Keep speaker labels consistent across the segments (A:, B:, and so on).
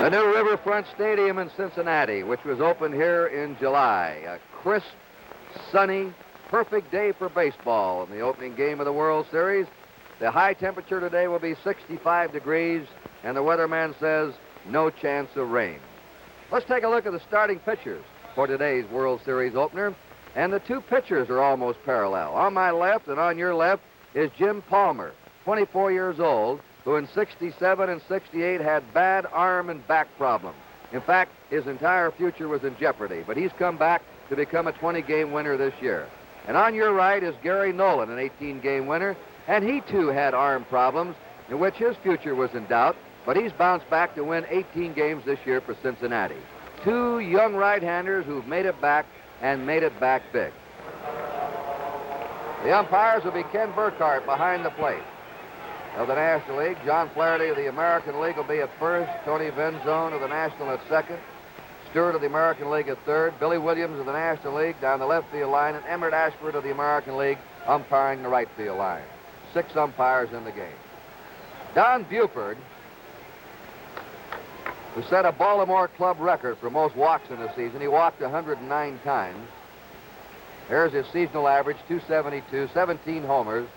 A: The new Riverfront Stadium in Cincinnati, which was opened here in July. A crisp, sunny, perfect day for baseball in the opening game of the World Series. The high temperature today will be 65 degrees, and the weatherman says no chance of rain. Let's take a look at the starting pitchers for today's World Series opener. And the two pitchers are almost parallel. On my left and on your left is Jim Palmer, 24 years old, who in 67 and 68 had bad arm and back problems. In fact, his entire future was in jeopardy, but he's come back to become a 20-game winner this year. And on your right is Gary Nolan, an 18-game winner, and he too had arm problems in which his future was in doubt, but he's bounced back to win 18 games this year for Cincinnati. Two young right-handers who've made it back and made it back big. The umpires will be Ken Burkhart behind the plate. Of the National League, John Flaherty of the American League will be at first, Tony Venzone of the National at second, Stewart of the American League at third, Billy Williams of the National League down the left field line, and Emmett Ashford of the American League umpiring the right field line. 6 umpires in the game. Don Buford, who set a Baltimore club record for most walks in a season. He walked 109 times. There's his seasonal average, 272, 17 homers.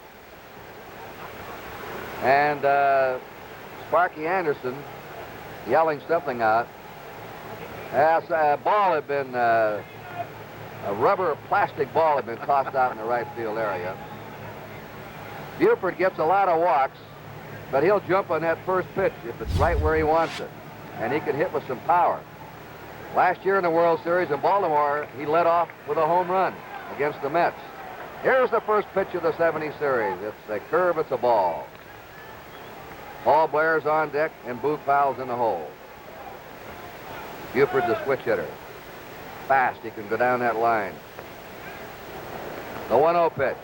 A: And Sparky Anderson yelling something out. As a ball had been, a rubber plastic ball had been tossed out in the right field area. Buford gets a lot of walks, but he'll jump on that first pitch if it's right where he wants it. And he can hit with some power. Last year in the World Series in Baltimore, he led off with a home run against the Mets. Here's the first pitch of the 70 series. It's a curve, it's a ball. Paul Blair's on deck, and Boog Powell's in the hole. Buford's a switch hitter. Fast, he can go down that line. The 1-0 pitch.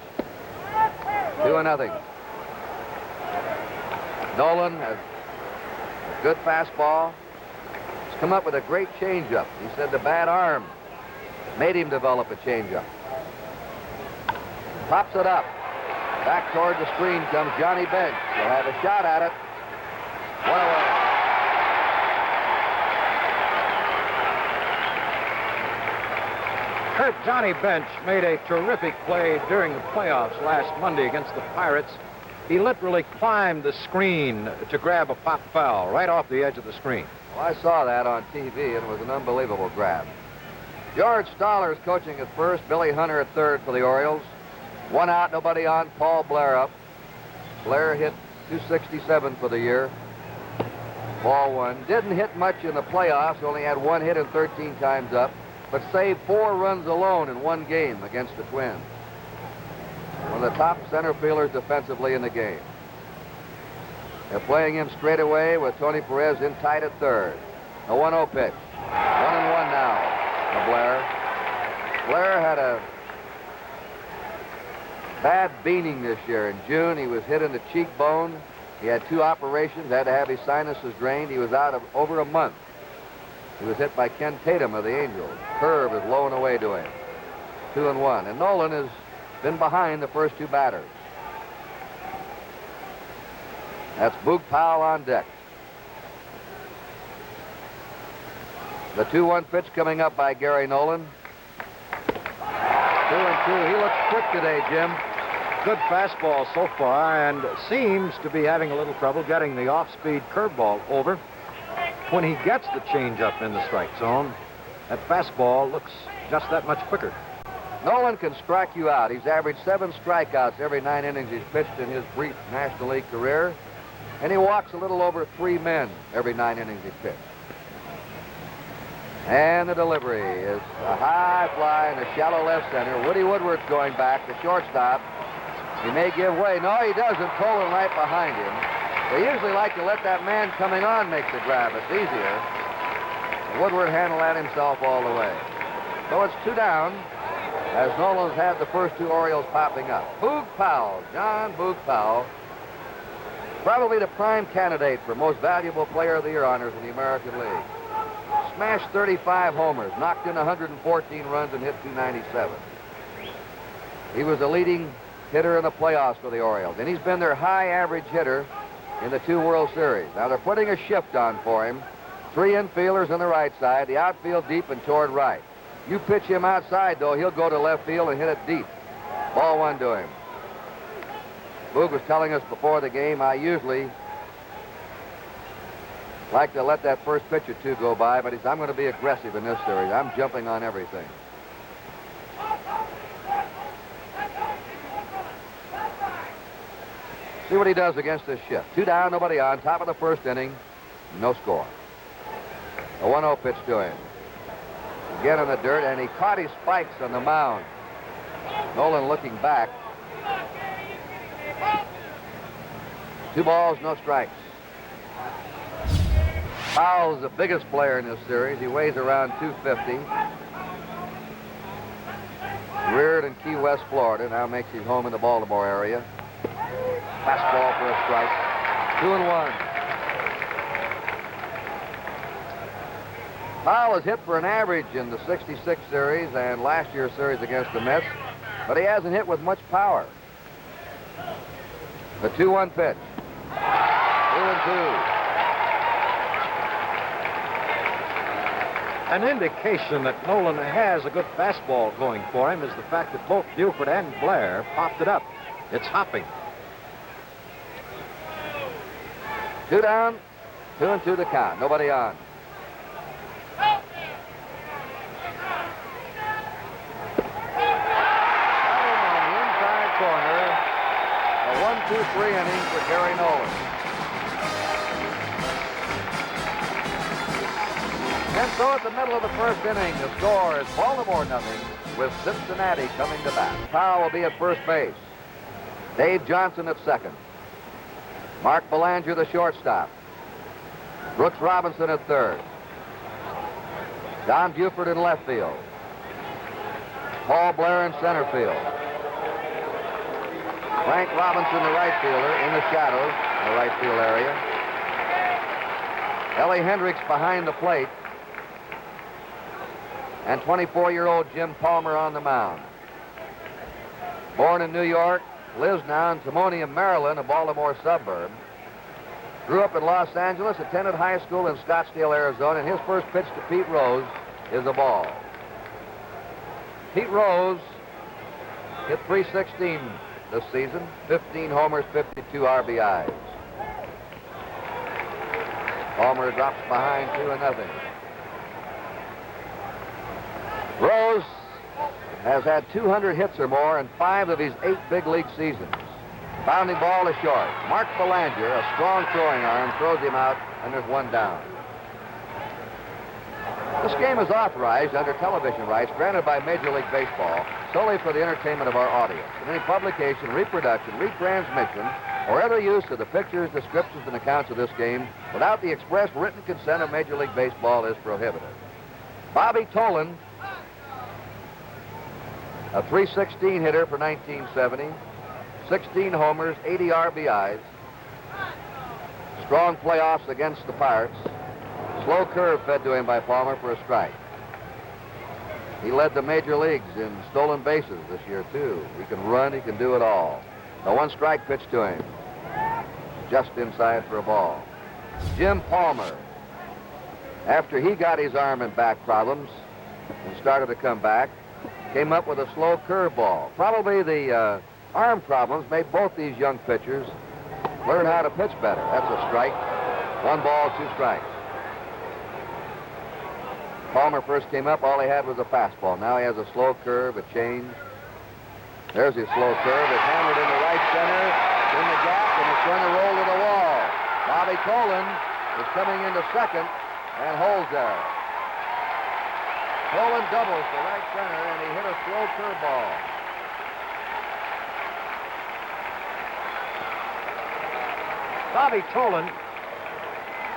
A: 2-0. Nolan has a good fastball. He's come up with a great changeup. He said the bad arm made him develop a changeup. Pops it up. Back toward the screen comes Johnny Bench. He'll have a shot at it. 1 away.
B: Johnny Bench made a terrific play during the playoffs last Monday against the Pirates. He literally climbed the screen to grab a pop foul right off the edge of the screen.
A: Well, I saw that on TV, and it was an unbelievable grab. George Stoller's coaching at first. Billy Hunter at third for the Orioles. 1 out, nobody on. Paul Blair up. Blair hit 267 for the year. Ball 1. Didn't hit much in the playoffs. Only had 1 hit and 13 times up, but saved 4 runs alone in 1 game against the Twins. One of the top center fielders defensively in the game. They're playing him straight away with Tony Perez in tight at third. A 1-0 pitch. 1-1 now to Blair. Blair had a bad beaning this year. In June, he was hit in the cheekbone. He had 2 operations, had to have his sinuses drained. He was out of over a month. He was hit by Ken Tatum of the Angels. Curve is low and away to him. 2-1. And Nolan has been behind the first 2 batters. That's Boog Powell on deck. The 2-1 pitch coming up by Gary Nolan. 2-2. He looks quick today, Jim.
B: Good fastball so far, and seems to be having a little trouble getting the off-speed curveball over. When he gets the changeup in the strike zone, that fastball looks just that much quicker.
A: Nolan can strike you out. He's averaged 7 strikeouts every 9 innings he's pitched in his brief National League career, and he walks a little over 3 men every 9 innings he's pitched. And the delivery is a high fly in the shallow left center. Woody Woodward's going back, the shortstop. He may give way. No, he doesn't. Tolan right behind him. They usually like to let that man coming on make the grab. It's easier. Woodward handled that himself all the way. So it's 2 down as Nolan's had the first 2 Orioles popping up. Boog Powell, John Boog Powell, probably the prime candidate for most valuable player of the year honors in the American League. Smashed 35 homers, knocked in 114 runs, and hit 297. He was the leading hitter in the playoffs for the Orioles, and he's been their high average hitter in the 2 World Series. Now they're putting a shift on for him. Three infielders on the right side, the outfield deep and toward right. You pitch him outside, though, he'll go to left field and hit it deep. Ball one to him. Boog was telling us before the game, I usually like to let that first pitch or two go by, but I'm going to be aggressive in this series. I'm jumping on everything. See what he does against this shift. 2 down, nobody on. Top of the first inning, no score. A 1-0 pitch to him. Again in the dirt, and he caught his spikes on the mound. Nolan looking back. 2 balls, no strikes. Powell is the biggest player in this series. He weighs around 250. Reared in Key West, Florida. Now makes his home in the Baltimore area. Fastball for a strike. 2-1. Powell has hit for an average in the 66 series and last year's series against the Mets, but he hasn't hit with much power. The 2-1 pitch. 2-2.
B: An indication that Nolan has a good fastball going for him is the fact that both Buford and Blair popped it up. It's hopping.
A: 2 down, 2-2 the count. Nobody on. On the inside corner, a 1-2-3 inning for Gary Nolan. And so at the middle of the first inning, the score is Baltimore 0 with Cincinnati coming to bat. Powell will be at first base. Dave Johnson at second. Mark Belanger, the shortstop. Brooks Robinson at third. Don Buford in left field. Paul Blair in center field. Frank Robinson, the right fielder, in the shadows in the right field area. Ellie Hendricks behind the plate. And 24-year-old Jim Palmer on the mound. Born in New York, lives now in Timonium, Maryland, a Baltimore suburb. Grew up in Los Angeles, attended high school in Scottsdale, Arizona, and his first pitch to Pete Rose is a ball. Pete Rose hit .316 this season, 15 homers, 52 RBIs. Palmer drops behind 2-0. Rose has had 200 hits or more in 5 of his 8 big league seasons. Bounding ball is short. Mark Belanger, a strong throwing arm, throws him out, and there's 1 down. This game is authorized under television rights granted by Major League Baseball solely for the entertainment of our audience. And any publication, reproduction, retransmission, or other use of the pictures, descriptions, and accounts of this game without the express written consent of Major League Baseball is prohibited. Bobby Tolan, a .316 hitter for 1970, 16 homers, 80 RBIs, strong playoffs against the Pirates, slow curve fed to him by Palmer for a strike. He led the major leagues in stolen bases this year, too. He can run, he can do it all. The 1-strike pitch to him, just inside for a ball. Jim Palmer, after he got his arm and back problems and started to come back, came up with a slow curveball. Probably the arm problems made both these young pitchers learn how to pitch better. That's a strike. 1 ball, 2 strikes. Palmer first came up, all he had was a fastball. Now he has a slow curve, a change. There's his slow curve. It's hammered into right center, in the gap, and it's going to roll to the wall. Bobby Tolan is coming into second and holds there. Tolan doubles to right center, and he hit a slow curveball.
B: Bobby Tolan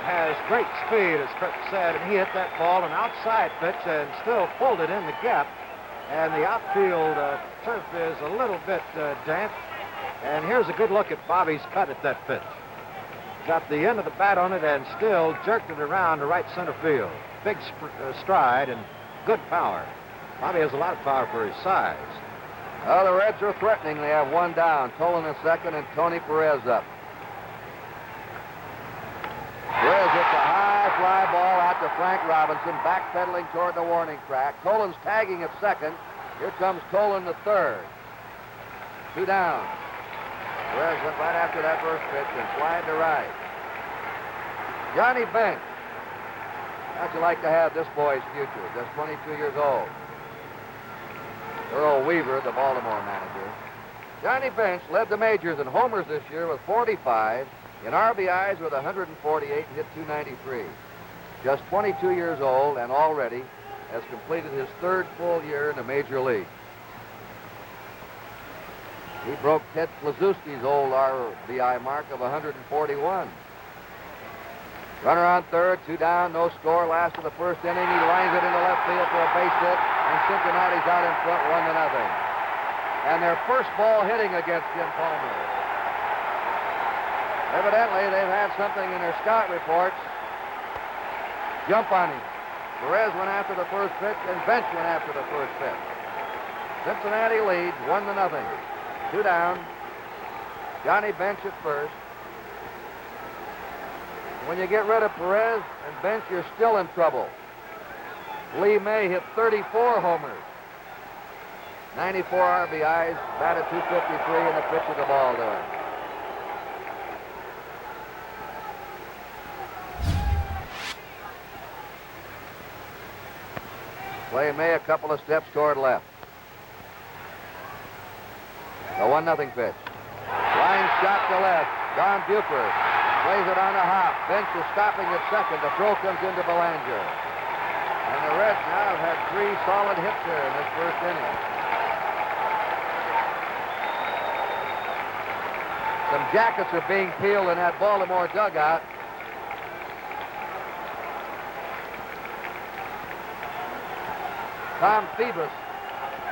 B: has great speed, as Kurt said, and he hit that ball an outside pitch and still pulled it in the gap. And the outfield turf is a little bit damp. And here's a good look at Bobby's cut at that pitch. Got the end of the bat on it and still jerked it around to right center field. Big stride and good power. Bobby has a lot of power for his size.
A: Well, the Reds are threatening. They have 1 down. Tolan in second and Tony Perez up. Perez hits a high fly ball out to Frank Robinson, backpedaling toward the warning track. Tolan's tagging at second. Here comes Tolan the third. 2 down. Perez went right after that first pitch and flied to right. Johnny Bench. How'd you like to have this boy's future? Just 22 years old. Earl Weaver, the Baltimore manager. Johnny Bench led the majors in homers this year with 45, in RBIs with 148, and hit .293. Just 22 years old and already has completed his 3rd full year in the major league. He broke Ted Klazuski's old RBI mark of 141. Runner on third, 2 down, no score. Last of the first inning, he lines it into left field for a base hit, and Cincinnati's out in front 1-0. And their first ball hitting against Jim Palmer. Evidently, they've had something in their scout reports jump on him. Perez went after the first pitch, and Bench went after the first pitch. Cincinnati leads 1-0. 2 down. Johnny Bench at first. When you get rid of Perez and Bench, you're still in trouble. Lee May hit 34 homers. 94 RBIs, batted .253, and the pitch of the ball to him. Clay May a couple of steps toward left. The 1-0 pitch. Line shot to left. Don Buford plays it on the hop. Bench is stopping at second. The throw comes into Belanger. And the Reds now have had 3 solid hits here in this first inning. Some jackets are being peeled in that Baltimore dugout. Tom Phoebus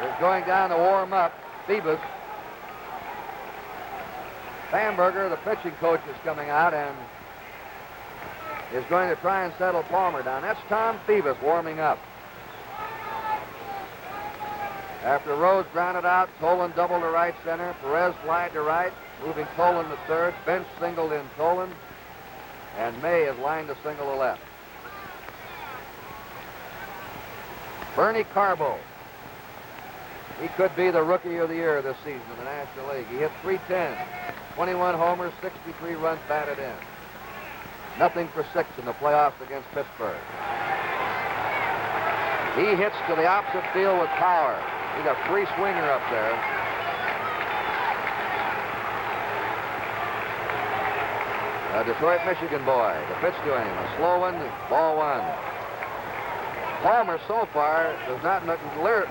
A: is going down to warm up. Phoebus. Bamberger, the pitching coach, is coming out and is going to try and settle Palmer down. That's Tom Phoebus warming up. After Rose grounded out, Tolan doubled to right center. Perez flied to right, moving Tolan to third. Bench singled in Tolan, and May is lined to single to left. Bernie Carbo. He could be the Rookie of the Year this season in the National League. He hit .310, 21 homers, 63 runs batted in. Nothing for 6 in the playoffs against Pittsburgh. He hits to the opposite field with power. He's a free swinger up there. A Detroit, Michigan boy. The pitch to him, a slow one, ball 1. Palmer so far does not look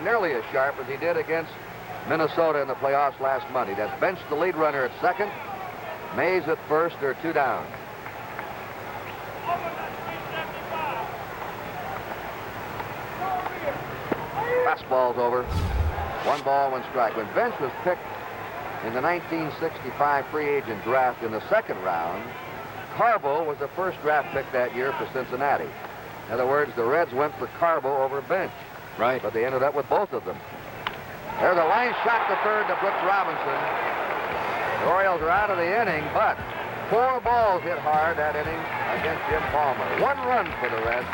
A: nearly as sharp as he did against Minnesota in the playoffs last Monday. That's Bench, the lead runner, at second. Mays at first. They're 2 down. Fastball's over. 1 ball, 1 strike. When Bench was picked in the 1965 free agent draft in the 2nd round, Carbo was the first draft pick that year for Cincinnati. In other words, the Reds went for Carbo over Bench.
B: Right.
A: But they ended up with both of them. There's a line shot to third to Brooks Robinson. The Orioles are out of the inning, but 4 balls hit hard that inning against Jim Palmer. 1 run for the Reds,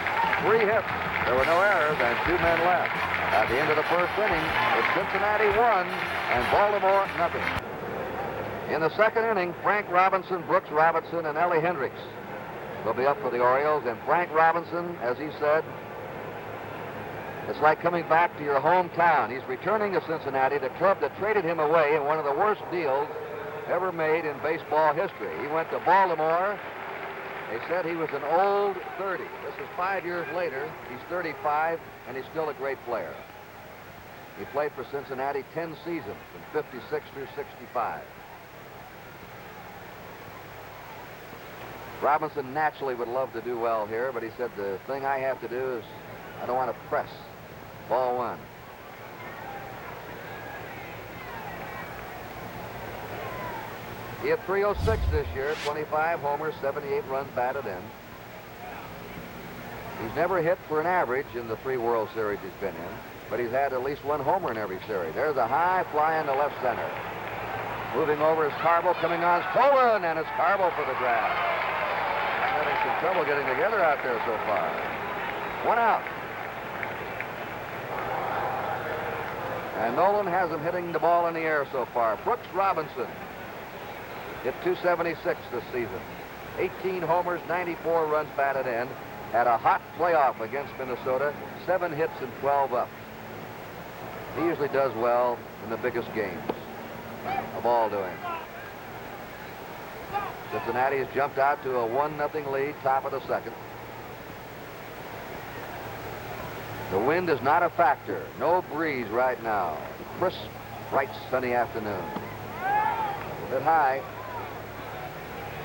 A: 3 hits. There were no errors and 2 men left. At the end of the first inning, it's Cincinnati 1 and Baltimore nothing. In the 2nd inning, Frank Robinson, Brooks Robinson, and Ellie Hendricks will be up for the Orioles. And Frank Robinson, as he said, it's like coming back to your hometown. He's returning to Cincinnati, the club that traded him away in one of the worst deals ever made in baseball history. He went to Baltimore. They said he was an old 30. This is 5 years later. He's 35, and he's still a great player. He played for Cincinnati 10 seasons from 56 through 65. Robinson naturally would love to do well here, but he said the thing I have to do is I don't want to press. Ball 1. He had .306 this year, 25 homers, 78 runs batted in. He's never hit for an average in the 3 World Series he's been in, but he's had at least 1 homer in every series. There's a high fly into left center. Moving over is Carbo, coming on is Tolan, and it's Carbo for the grab. some trouble getting together out there so far. One out. And Nolan has him hitting the ball in the air so far. Brooks Robinson hit .276 this season. 18 homers, 94 runs batted in. Had a hot playoff against Minnesota. 7 hits and 12 up. He usually does well in the biggest games. A ball to him. Cincinnati has jumped out to a 1-0 lead, top of the second. The wind is not a factor. No breeze right now. Crisp, bright, sunny afternoon. A bit high.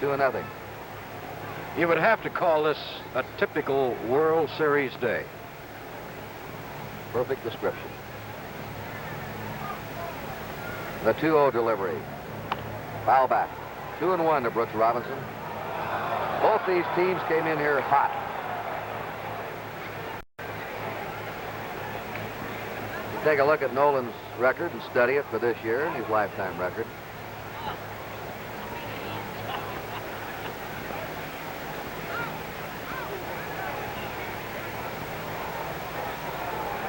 A: 2-0.
B: You would have to call this a typical World Series day.
A: Perfect description. The 2-0 delivery. Foul back. 2-1 to Brooks Robinson. Both these teams came in here hot. You take a look at Nolan's record and study it for this year and his lifetime record.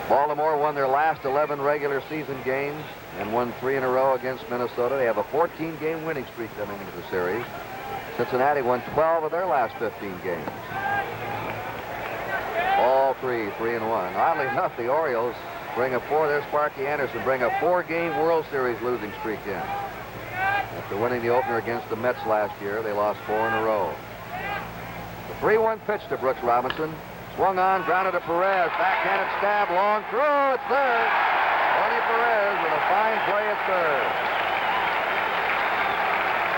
A: Baltimore won their last 11 regular season games and won 3 in a row against Minnesota. They have a 14-game winning streak coming into the series. Cincinnati won 12 of their last 15 games. All 3-1. Oddly enough, the Orioles bring there's Sparky Anderson, bring a 4-game World Series losing streak in. After winning the opener against the Mets last year, they lost 4 in a row. The 3-1 pitch to Brooks Robinson. Swung on, grounded to Perez. Backhanded stab, long throw. It's third. Tony Perez with a fine play at third.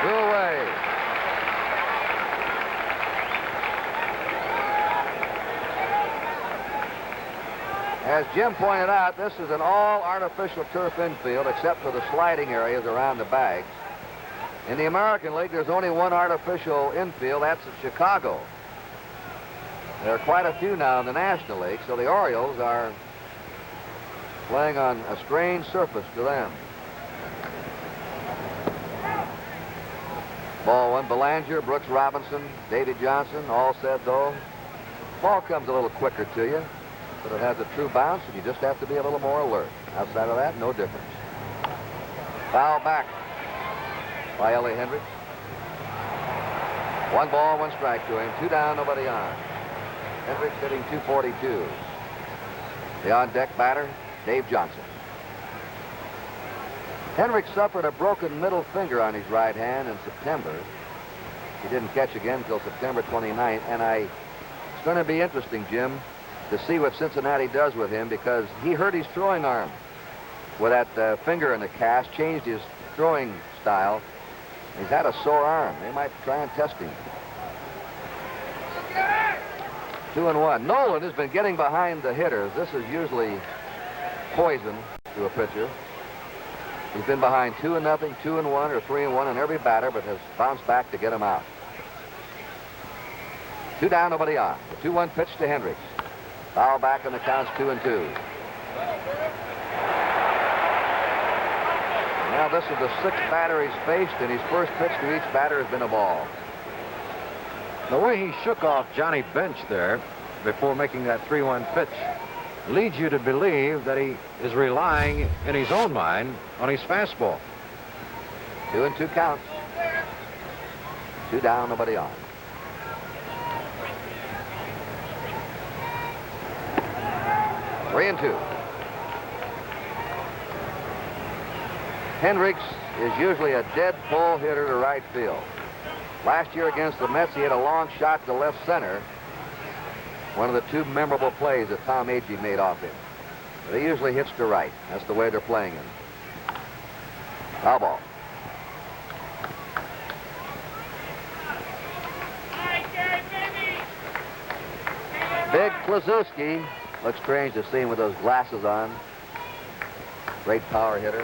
A: 2 away. As Jim pointed out, this is an all-artificial turf infield except for the sliding areas around the bags. In the American League, there's only one artificial infield. That's at Chicago. There are quite a few now in the National League, so the Orioles are playing on a strange surface to them. Ball 1, Belanger, Brooks Robinson, Davy Johnson, all said though. Ball comes a little quicker to you, but it has a true bounce, and you just have to be a little more alert. Outside of that, no difference. Foul back by Ellie Hendricks. 1 ball, 1 strike to him. 2 down, nobody on. Hendricks hitting .242. The on-deck batter, Dave Johnson. Hendricks suffered a broken middle finger on his right hand in September. He didn't catch again until September 29th, and it's going to be interesting, Jim, to see what Cincinnati does with him, because he hurt his throwing arm with that finger in the cast, changed his throwing style. He's had a sore arm. They might try and test him. 2-1. Nolan has been getting behind the hitters. This is usually poison to a pitcher. He's been behind 2-0, 2-1, or 3-1 on every batter, but has bounced back to get him out. 2 down, nobody on. The 2-1 pitch to Hendricks. Foul back, and the count's 2-2. Now this is the 6th batter he's faced, and his first pitch to each batter has been a ball.
B: The way he shook off Johnny Bench there before making that 3-1 pitch leads you to believe that he is relying in his own mind on his fastball.
A: 2-2 counts. 2 down, nobody on. Three and 2. Hendricks is usually a dead pull hitter to right field. Last year against the Mets, he had a long shot to left center. One of the 2 memorable plays that Tom Agee made off him. But he usually hits to right. That's the way they're playing him. Foul ball. Big Klazuski. Looks strange to see him with those glasses on. Great power hitter.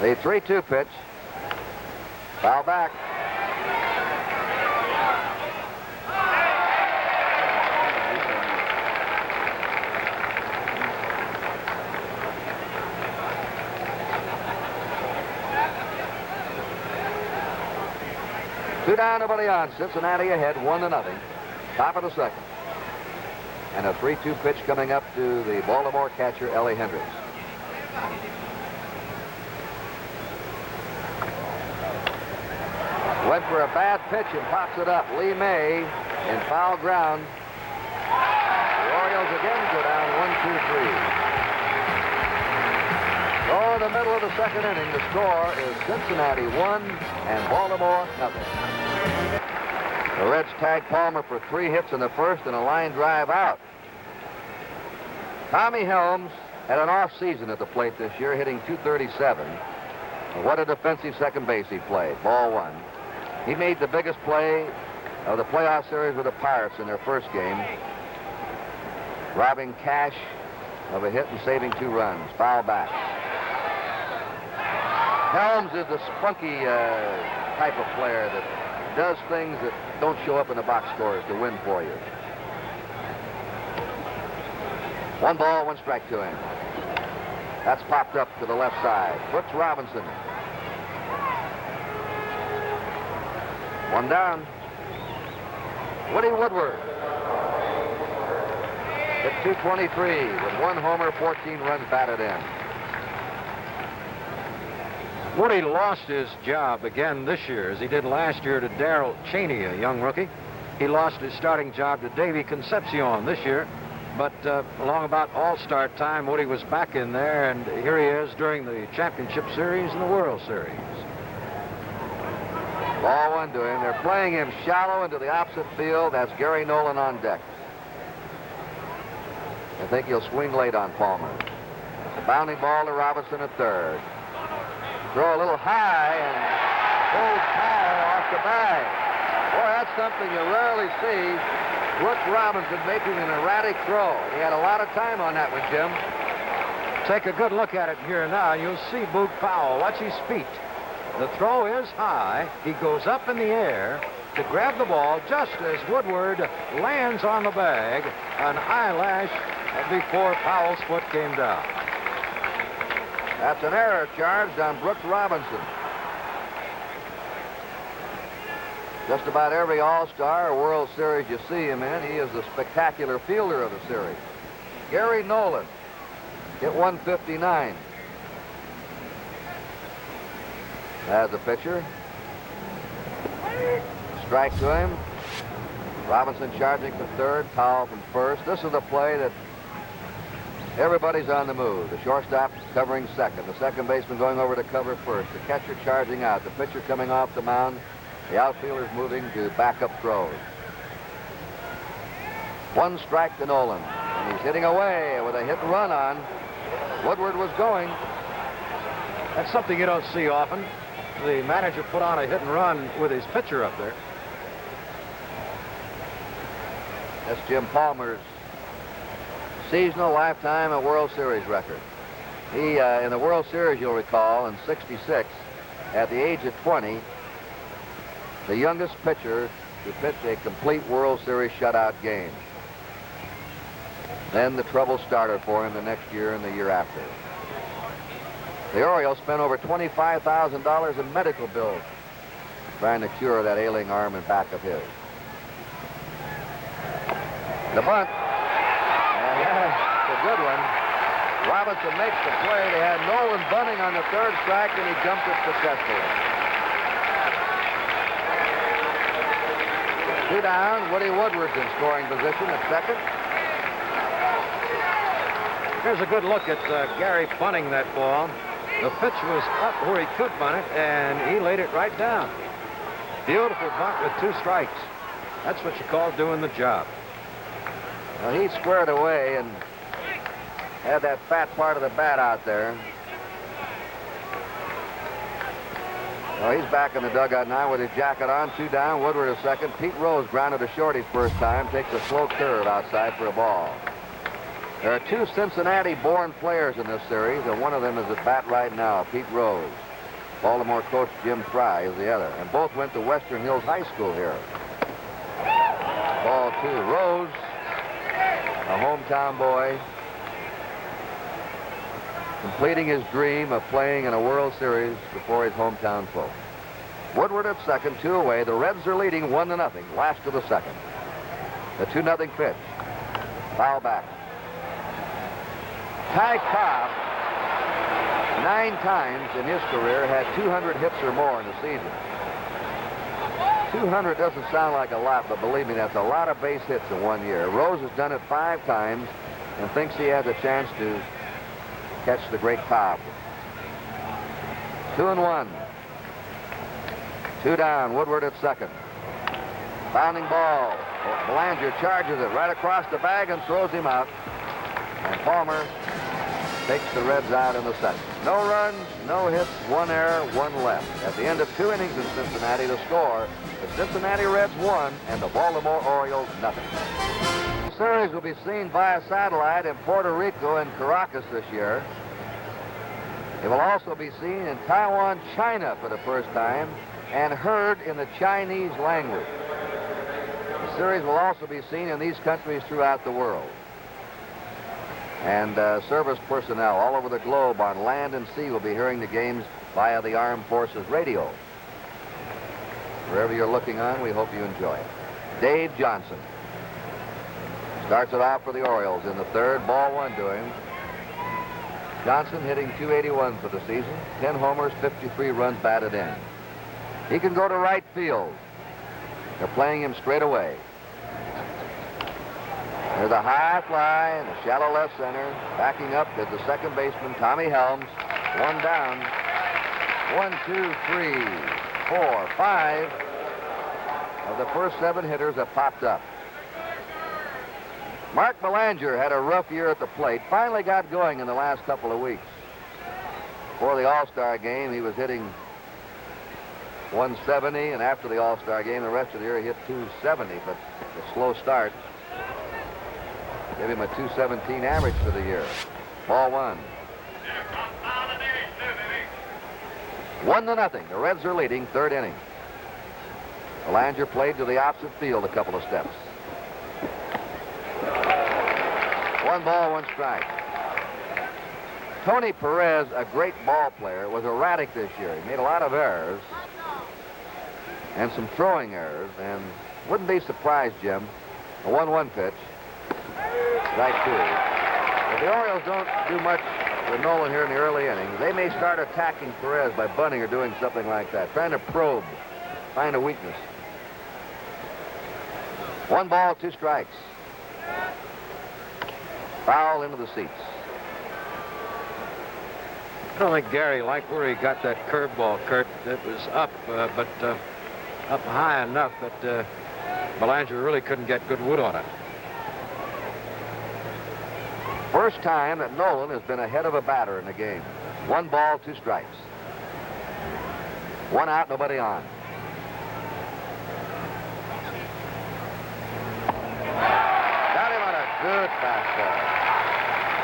A: The 3-2 pitch. Foul back. 2 down, nobody on. Cincinnati ahead, 1-0. Top of the second. And a 3-2 pitch coming up to the Baltimore catcher, Ellie Hendricks. Went for a bad pitch and pops it up. Lee May in foul ground. The Orioles again go down 1-2-3. So in the middle of the second inning, the score is Cincinnati 1 and Baltimore 0. The Reds tag Palmer for 3 hits in the first and a line drive out. Tommy Helms had an off season at the plate this year, hitting .237. What a defensive second base he played. Ball 1. He made the biggest play of the playoff series with the Pirates in their first game, robbing Cash of a hit and saving 2 runs. Foul back. Helms is the spunky type of player that does things that don't show up in the box scores to win for you. 1 ball, 1 strike to him. That's popped up to the left side. Brooks Robinson. 1 down. Woody Woodward. Hit .223 with 1 homer, 14 runs batted in.
B: Woody lost his job again this year, as he did last year to Darrell Cheney, a young rookie. He lost his starting job to Davey Concepcion this year. But along about All-Star time, Woody was back in there, and here he is during the Championship Series and the World Series.
A: Ball 1 to him. They're playing him shallow into the opposite field. That's Gary Nolan on deck. I think he'll swing late on Palmer. The bounding ball to Robinson at third. Throw a little high and pulls Powell off the bag. Boy, that's something you rarely see. Brooks Robinson making an erratic throw. He had a lot of time on that one, Jim.
B: Take a good look at it here now. You'll see Boog Powell. Watch his feet. The throw is high. He goes up in the air to grab the ball just as Woodward lands on the bag, an eyelash before Powell's foot came down.
A: That's an error charged on Brooks Robinson. Just about every All-Star or World Series you see him in, he is the spectacular fielder of the series. Gary Nolan hit 159. There's the pitcher. Strike to him. Robinson charging from third, Powell from first. This is the play that everybody's on the move. The shortstop covering second. The second baseman going over to cover first. The catcher charging out. The pitcher coming off the mound. The outfielder's moving to backup throws. 1 strike to Nolan. And he's hitting away with a hit and run on. Woodward was going.
B: That's something you don't see often. The manager put on a hit and run with his pitcher up there.
A: That's Jim Palmer's seasonal, lifetime, and World Series record. He, in the World Series, you'll recall, in '66, at the age of 20, the youngest pitcher to pitch a complete World Series shutout game. Then the trouble started for him the next year and the year after. The Orioles spent over $25,000 in medical bills trying to cure that ailing arm and back of his. The bunt. And that's a good one. Robinson makes the play. They had Nolan bunting on the 3rd strike, and he jumped it successfully. 2 down. Woody Woodward's in scoring position at second.
B: Here's a good look at Gary bunting that ball. The pitch was up where he could bunt it, and he laid it right down. Beautiful bunt with 2 strikes. That's what you call doing the job.
A: Well, he squared away and had that fat part of the bat out there. Well, he's back in the dugout now with his jacket on. 2 down. Woodward at second. Pete Rose grounded to short his first time. Takes a slow curve outside for a ball. There are 2 Cincinnati-born players in this series, and one of them is at bat right now, Pete Rose. Baltimore coach Jim Fry is the other, and both went to Western Hills High School here. Ball 2. Rose, a hometown boy, completing his dream of playing in a World Series before his hometown folks. Woodward at second, 2 away. The Reds are leading 1-0. Last of the second. The 2-0 pitch. Foul back. Ty Cobb, 9 times in his career, had 200 hits or more in the season. 200 doesn't sound like a lot, but believe me, that's a lot of base hits in 1 year. Rose has done it 5 times and thinks he has a chance to catch the great Cobb. 2-1. 2 down. Woodward at second. Bounding ball. Belanger charges it right across the bag and throws him out. And Palmer takes the Reds out in the second. No runs, no hits, 1 error, 1 left. At the end of 2 innings in Cincinnati, the score, the Cincinnati Reds 1 and the Baltimore Orioles 0. The series will be seen via satellite in Puerto Rico and Caracas this year. It will also be seen in Taiwan, China for the first time and heard in the Chinese language. The series will also be seen in these countries throughout the world. And service personnel all over the globe on land and sea will be hearing the games via the Armed Forces radio. Wherever you're looking on, we hope you enjoy it. Dave Johnson starts it off for the Orioles in the third. Ball 1 to him. Johnson hitting .281 for the season. 10 homers, 53 runs batted in. He can go to right field. They're playing him straight away. There's a high fly in the shallow left center. Backing up is the second baseman, Tommy Helms. 1 down. 1, 2, 3, 4, 5 of the first 7 hitters have popped up. Mark Belanger had a rough year at the plate. Finally got going in the last couple of weeks. Before the All-Star game, he was hitting .170, and after the All-Star game, the rest of the year, he hit .270, but a slow start gave him a .217 average for the year. Ball 1. 1-0. The Reds are leading, 3rd inning. Belanger played to the opposite field a couple of steps. 1 ball, 1 strike. Tony Perez, a great ball player, was erratic this year. He made a lot of errors and some throwing errors, and wouldn't be surprised, Jim. A 1-1 pitch. Strike 2. If the Orioles don't do much with Nolan here in the early innings, they may start attacking Perez by bunting or doing something like that, trying to probe, find a weakness. 1 ball, 2 strikes. Foul into the seats.
B: I don't think Gary liked where he got that curveball, Kurt. It was up, but up high enough that Belanger really couldn't get good wood on it.
A: First time that Nolan has been ahead of a batter in the game. 1 ball, 2 strikes. 1 out, nobody on. Got him on a good fastball.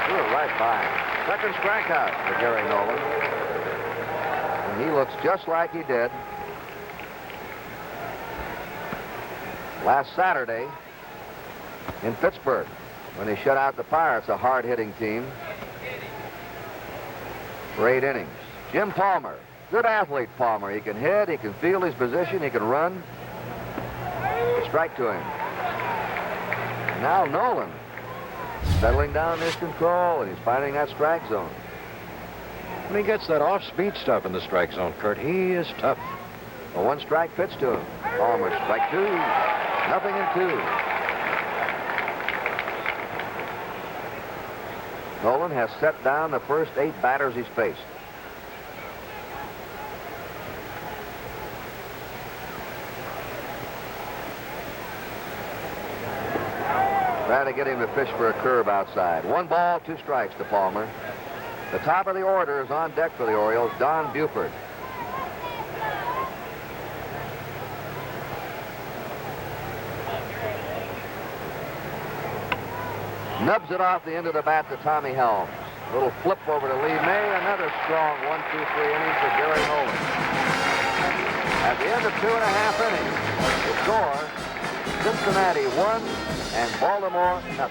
A: Threw it right by him. Second strikeout for Gary Nolan. And he looks just like he did last Saturday in Pittsburgh when they shut out the Pirates, a hard-hitting team, for 8 innings. Jim Palmer, good athlete, Palmer. He can hit, he can field his position, he can run. A strike to him. And now Nolan settling down his control, and he's finding that strike zone.
B: When he gets that off-speed stuff in the strike zone, Kurt, he is tough.
A: A 1-strike pitch to him. Palmer, strike 2. 0-2. Nolan has set down the first 8 batters he's faced. Trying to get him to fish for a curve outside. 1 ball, 2 strikes to Palmer. The top of the order is on deck for the Orioles, Don Buford. Nubs it off the end of the bat to Tommy Helms. Little flip over to Lee May. Another strong 1, 2, 3 innings for Gary Nolan. At the end of 2.5 innings, the score, Cincinnati 1 and Baltimore 0.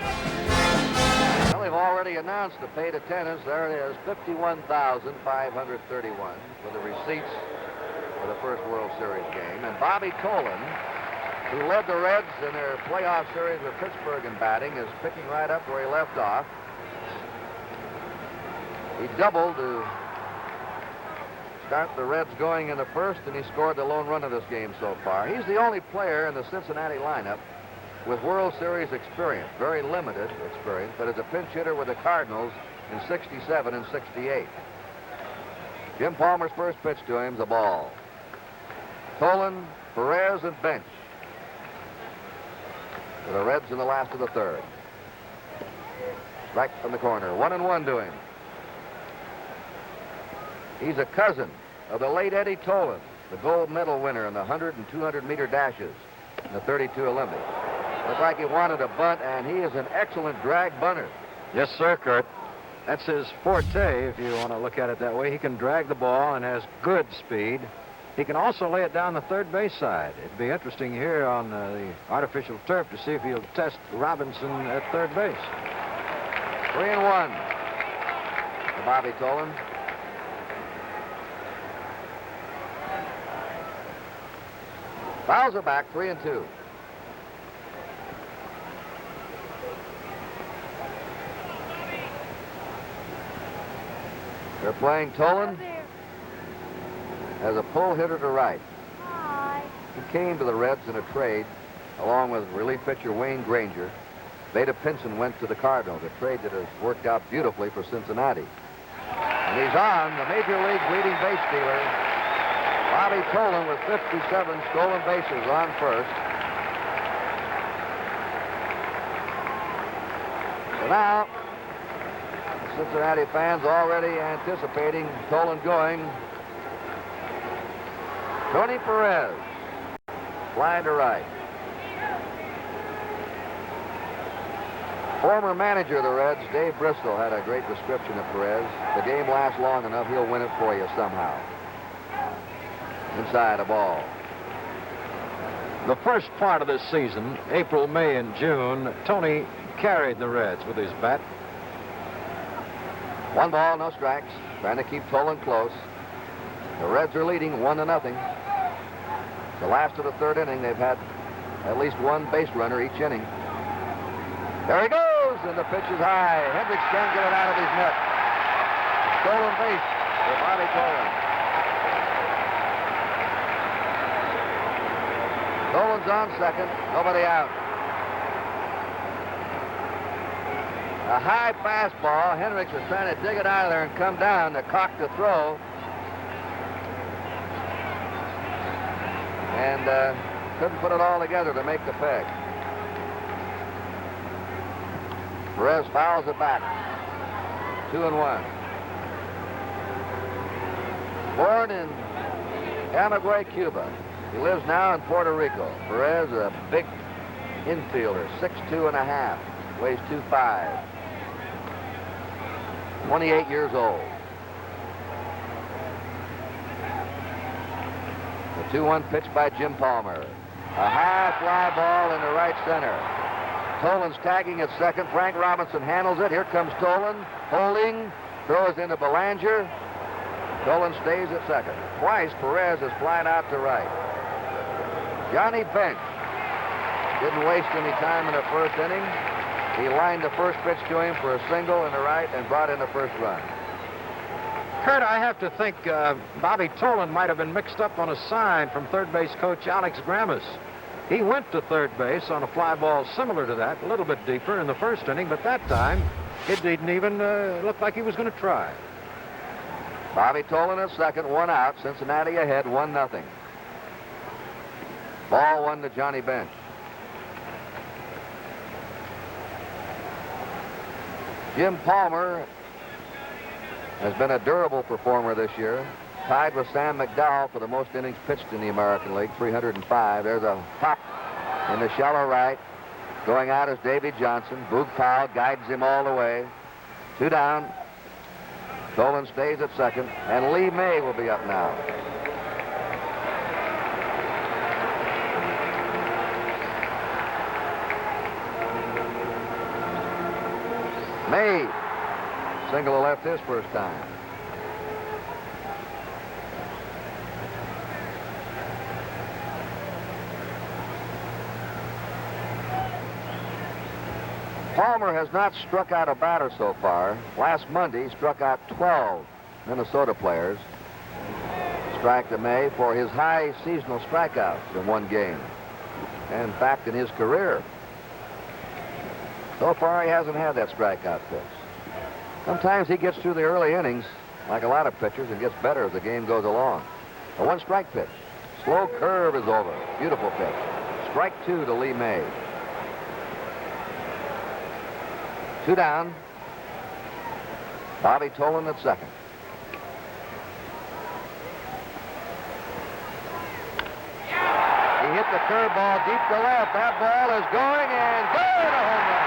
A: Well, they've already announced the paid attendance. There it is, 51,531 for the receipts for the first World Series game. And Bobby Tolan, who led the Reds in their playoff series with Pittsburgh in batting, is picking right up where he left off. He doubled to start the Reds going in the first, and he scored the lone run of this game so far. He's the only player in the Cincinnati lineup with World Series experience, very limited experience, but as a pinch hitter with the Cardinals in '67 and '68. Jim Palmer's first pitch to him is a ball. Tolan, Perez, and Bench for the Reds in the last of the third. Strike from the corner, 1-1 to him. He's a cousin of the late Eddie Tolan, the gold medal winner in the 100 and 200-meter dashes in the '32 Olympics. Looked like he wanted a bunt, and he is an excellent drag bunter.
B: Yes, sir, Kurt. That's his forte, if you want to look at it that way. He can drag the ball and has good speed. He can also lay it down the third base side. It'd be interesting here on the artificial turf to see if he'll test Robinson at third base.
A: 3-1 to Bobby Tolan. Fouls are back, 3-2. They're playing Tolan as a pull hitter to right. He came to the Reds in a trade along with relief pitcher Wayne Granger. Vada Pinson went to the Cardinals, a trade that has worked out beautifully for Cincinnati. And he's on, the Major League leading base stealer, Bobby Tolan, with 57 stolen bases on first. So now, the Cincinnati fans already anticipating Tolan going. Tony Perez, flying to right. Former manager of the Reds, Dave Bristol, had a great description of Perez. The game lasts long enough, he'll win it for you somehow. Inside a ball.
B: The first part of this season, April, May, and June, Tony carried the Reds with his bat.
A: 1 ball, no strikes. Trying to keep Tolan close. The Reds are leading 1-0. The last of the third inning, they've had at least one base runner each inning. There he goes, and the pitch is high. Hendricks can't get it out of his net. Stolen base for Bobby Tolan. Tolan's on second, nobody out. A high fastball. Hendricks was trying to dig it out of there and come down to cock the throw. And couldn't put it all together to make the peg. Perez fouls it back. 2-1. Born in Camagüey, Cuba. He lives now in Puerto Rico. Perez is a big infielder, 6'2½", weighs 2'5". 28 years old. The 2-1 pitch by Jim Palmer. A high fly ball into right center. Tolan's tagging at second. Frank Robinson handles it. Here comes Tolan, holding, throws into Belanger. Tolan stays at second. Twice Perez has flied out to right. Johnny Bench didn't waste any time in the first inning. He lined the first pitch to him for a single in the right and brought in the first run.
B: Kurt, I have to think Bobby Tolan might have been mixed up on a sign from third base coach Alex Grammas. He went to third base on a fly ball similar to that, a little bit deeper in the first inning, but that time it didn't even look like he was going to try.
A: Bobby Tolan at second, 1 out. Cincinnati ahead, 1-0. Ball 1 to Johnny Bench. Jim Palmer has been a durable performer this year, tied with Sam McDowell for the most innings pitched in the American League, 305. There's a pop in the shallow right. Going out is Davy Johnson. Boog Powell guides him all the way. 2 down. Tolan stays at second, and Lee May will be up now. May single to left his first time. Palmer has not struck out a batter so far. Last Monday, he struck out 12 Minnesota players. Strike to May for his high seasonal strikeouts in one game. And in fact, in his career, so far he hasn't had that strikeout pitch. Sometimes he gets through the early innings, like a lot of pitchers, and gets better as the game goes along. A one-strike pitch. Slow curve is over. Beautiful pitch. Strike 2 to Lee May. 2 down. Bobby Tolan at second. He hit the curveball deep to left. That ball is going and good, a home run.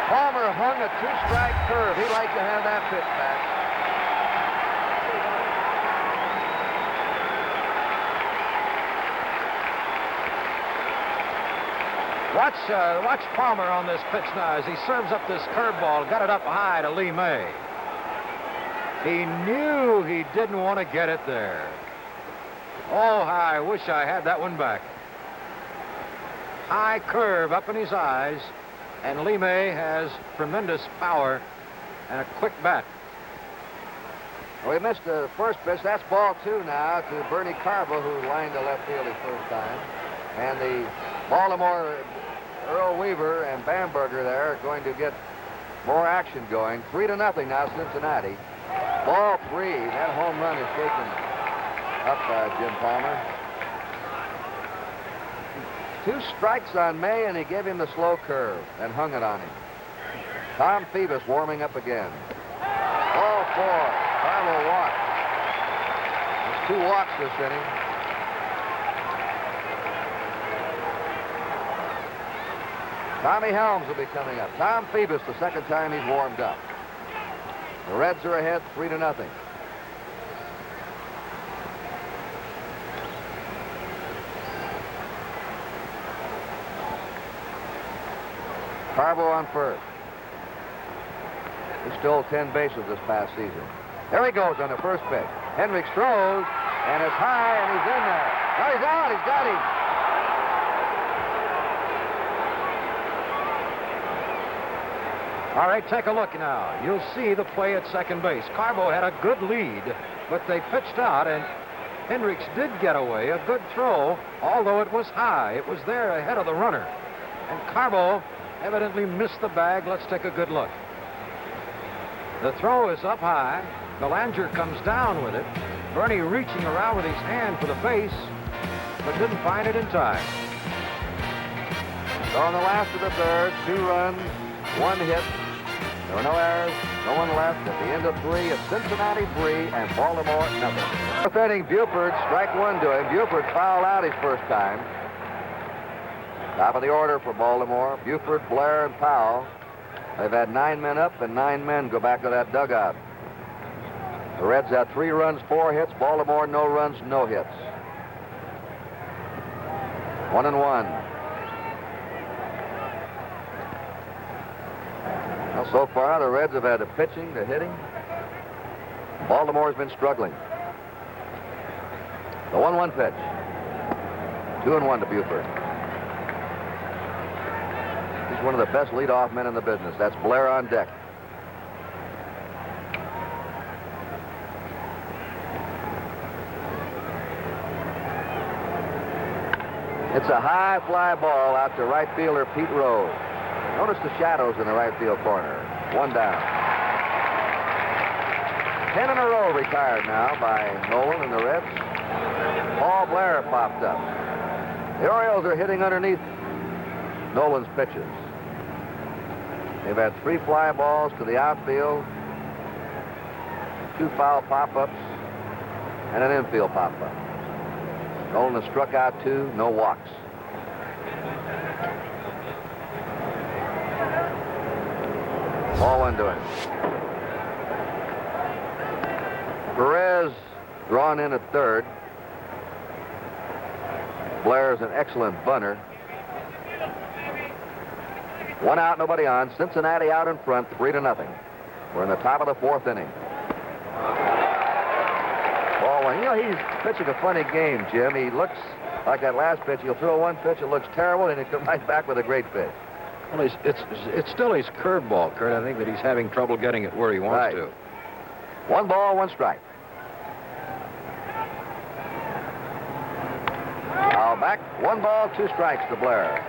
A: Palmer hung a 2-strike curve. He'd like to have that pitch back.
B: Watch Palmer on this pitch now as he serves up this curveball. Got it up high to Lee May. He knew he didn't want to get it there. Oh, I wish I had that one back. High curve up in his eyes, and Lee May has tremendous power and a quick bat.
A: Well, he missed the first pitch. That's ball 2 now to Bernie Carbo, who lined to left field his first time. And the Baltimore Earl Weaver and Bamberger there are going to get more action going. 3-0 now, Cincinnati. Ball 3. That home run is taken up Jim Palmer. 2 strikes on May, and he gave him the slow curve and hung it on him. Tom Phoebus warming up again. Ball 4. Carlo walked. There's 2 walks this inning. Tommy Helms will be coming up. Tom Phoebus, the second time he's warmed up. The Reds are ahead 3-0. Carbo on first. He stole 10 bases this past season. There he goes on the first pitch. Hendricks throws, and it's high, and he's in there. No, he's out. He's got him.
B: All right, take a look now. You'll see the play at second base. Carbo had a good lead, but they pitched out, and Hendricks did get away. A good throw, although it was high. It was there ahead of the runner. And Carbo evidently missed the bag. Let's take a good look. The throw is up high. Belanger comes down with it. Bernie reaching around with his hand for the base, but didn't find it in time.
A: So in the last of the third, 2 runs, 1 hit. There were no errors, no one left. At the end of 3, it's Cincinnati 3 and Baltimore 0. Fourth inning, Buford, strike 1 to him. Buford fouled out his first time. Top of the order for Baltimore. Buford, Blair, and Powell. They've had 9 men up and 9 men go back to that dugout. The Reds had 3 runs, 4 hits. Baltimore, no runs, no hits. 1-1. Well, so far, the Reds have had the pitching, the hitting. Baltimore's been struggling. The 1-1 pitch. 2-1 to Buford. He's one of the best leadoff men in the business. That's Blair on deck. It's a high fly ball out to right fielder Pete Rose. Notice the shadows in the right field corner. 1 down. 10 in a row retired now by Nolan and the Reds. Paul Blair popped up. The Orioles are hitting underneath Nolan's pitches. They've had 3 fly balls to the outfield, 2 foul pop-ups, and an infield pop-up. Nolan has struck out 2, no walks. Ball 1 to him. Perez drawn in at third. Blair is an excellent bunter. 1 out, nobody on. Cincinnati out in front, 3-0. We're in the top of the 4th inning. Ball one. You know, he's pitching a funny game, Jim. He looks like that last pitch. He'll throw one pitch, it looks terrible, and he'll come right back with a great pitch.
B: Well, it's still his curveball, Kurt. I think that he's having trouble getting it where he wants to.
A: 1 ball, 1 strike. Now back. 1 ball, 2 strikes to Blair.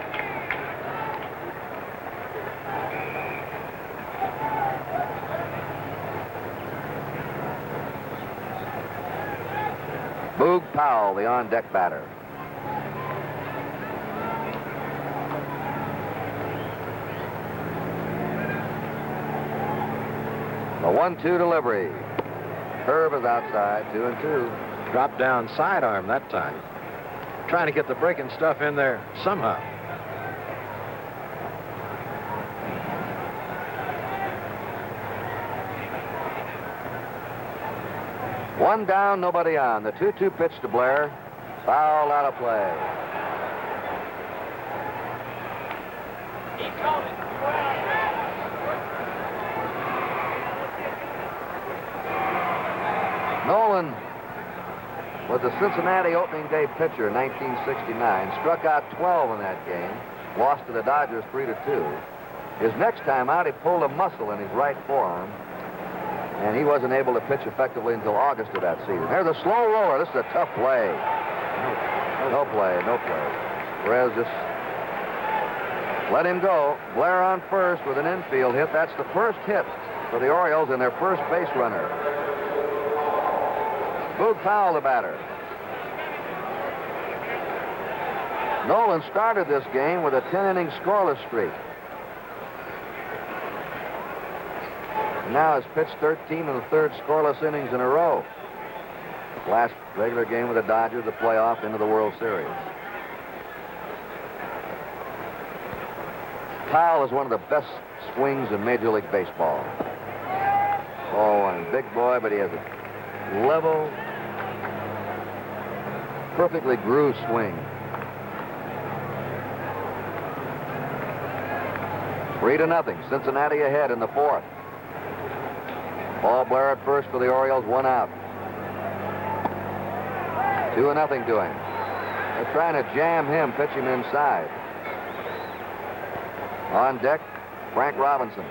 A: Boog Powell, the on-deck batter. The 1-2 delivery. Curve is outside, 2-2.
B: Dropped down sidearm that time. Trying to get the breaking stuff in there somehow.
A: One down, nobody on. The 2-2 pitch to Blair. Foul out of play. Nolan was the Cincinnati opening day pitcher in 1969. Struck out 12 in that game. Lost to the Dodgers 3-2. His next time out, he pulled a muscle in his right forearm, and he wasn't able to pitch effectively until August of that season. There's a slow roller. This is a tough play. No play. Perez just let him go. Blair on first with an infield hit. That's the first hit for the Orioles and their first base runner. Boog Powell, the batter. Nolan started this game with a 10-inning scoreless streak. Now has pitched 13 of the third scoreless innings in a row. Last regular game with the Dodgers, the playoff into the World Series. Powell is one of the best swings in Major League Baseball. Oh, and big boy, but he has a level, perfectly grooved swing. 3-0. Cincinnati ahead in the 4th. Ball Blair at first for the Orioles, 1 out. 2-0 to him. They're trying to jam him, pitch him inside. On deck, Frank Robinson.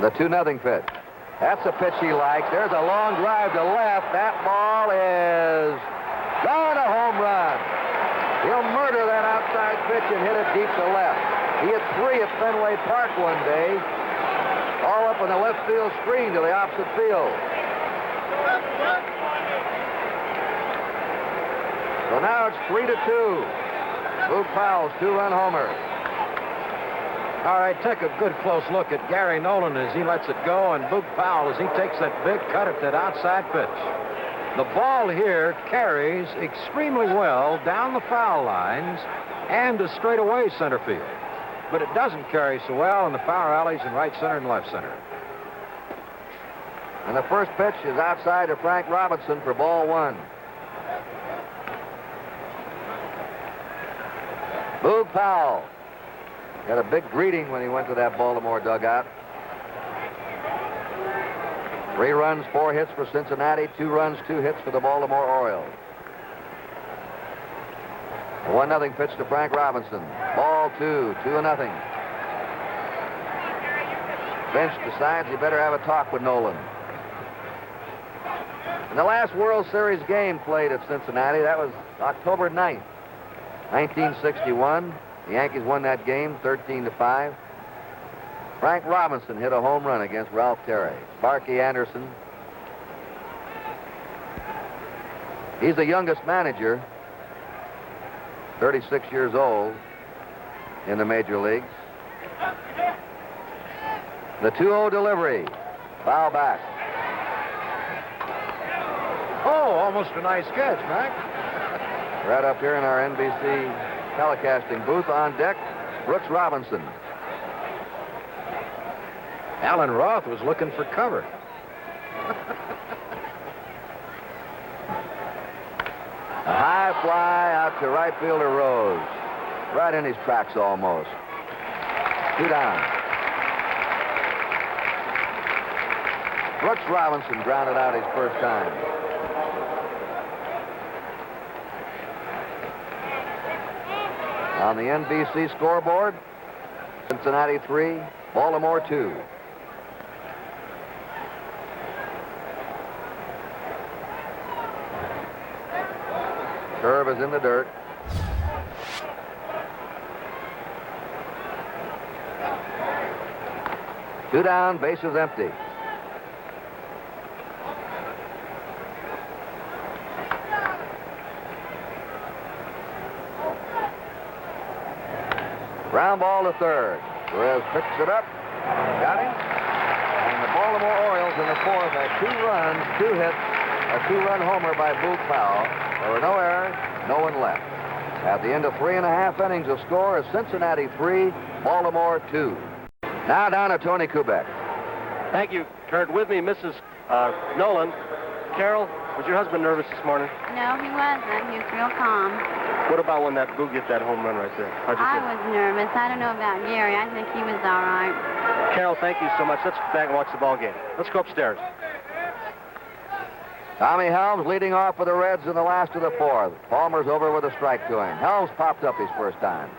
A: The 2-0 pitch. That's a pitch he likes. There's a long drive to left. That ball is gone, a home run. He'll murder that outside pitch and hit it deep to left. He hit 3 at Fenway Park one day, all up in the left field screen to the opposite field. So now it's 3-2. Boog Powell's 2-run homer.
B: All right, take a good close look at Gary Nolan as he lets it go, and Boog Powell as he takes that big cut at that outside pitch. The ball here carries extremely well down the foul lines and to straightaway center field. But it doesn't carry so well in the foul alleys in right center and left center.
A: And the first pitch is outside to Frank Robinson for ball 1. Boog Powell got a big greeting when he went to that Baltimore dugout. 3 runs, 4 hits for Cincinnati, 2 runs, 2 hits for the Baltimore Orioles. A 1-0 pitch to Frank Robinson. Ball 2, 2-0. Bench decides he better have a talk with Nolan. In the last World Series game played at Cincinnati, that was October 9th, 1961. The Yankees won that game 13-5. Frank Robinson hit a home run against Ralph Terry. Sparky Anderson. He's the youngest manager, 36 years old, in the major leagues. The 2-0 delivery. Foul back.
B: Oh, almost a nice catch, Mac.
A: Right up here in our NBC telecasting booth on deck, Brooks Robinson.
B: Alan Roth was looking for cover.
A: A high fly out to right fielder Rose. Right in his tracks almost. 2 down. Brooks Robinson grounded out his first time. On the NBC scoreboard, Cincinnati 3, Baltimore 2. Curve is in the dirt. Two down, bases empty. Ground ball to third. Perez picks it up. Got him. And the Baltimore Orioles in the fourth had 2 runs, 2 hits, a 2-run homer by Boog Powell. There were no errors, no one left. At the end of 3.5 innings, the score is Cincinnati 3, Baltimore 2. Now down to Tony Kubek.
C: Thank you, Kurt. With me, Mrs. Nolan. Carol, was your husband nervous this morning?
D: No, he wasn't. He was real calm.
C: What about when that Boog hit that home run right there? How'd you
D: I
C: feel?
D: was nervous. I don't know about Gary. I think he was all right.
C: Carol, thank you so much. Let's go back and watch the ball game. Let's go upstairs.
A: Tommy Helms leading off for the Reds in the last of the fourth. Palmer's over with a strike to him. Helms popped up his first time.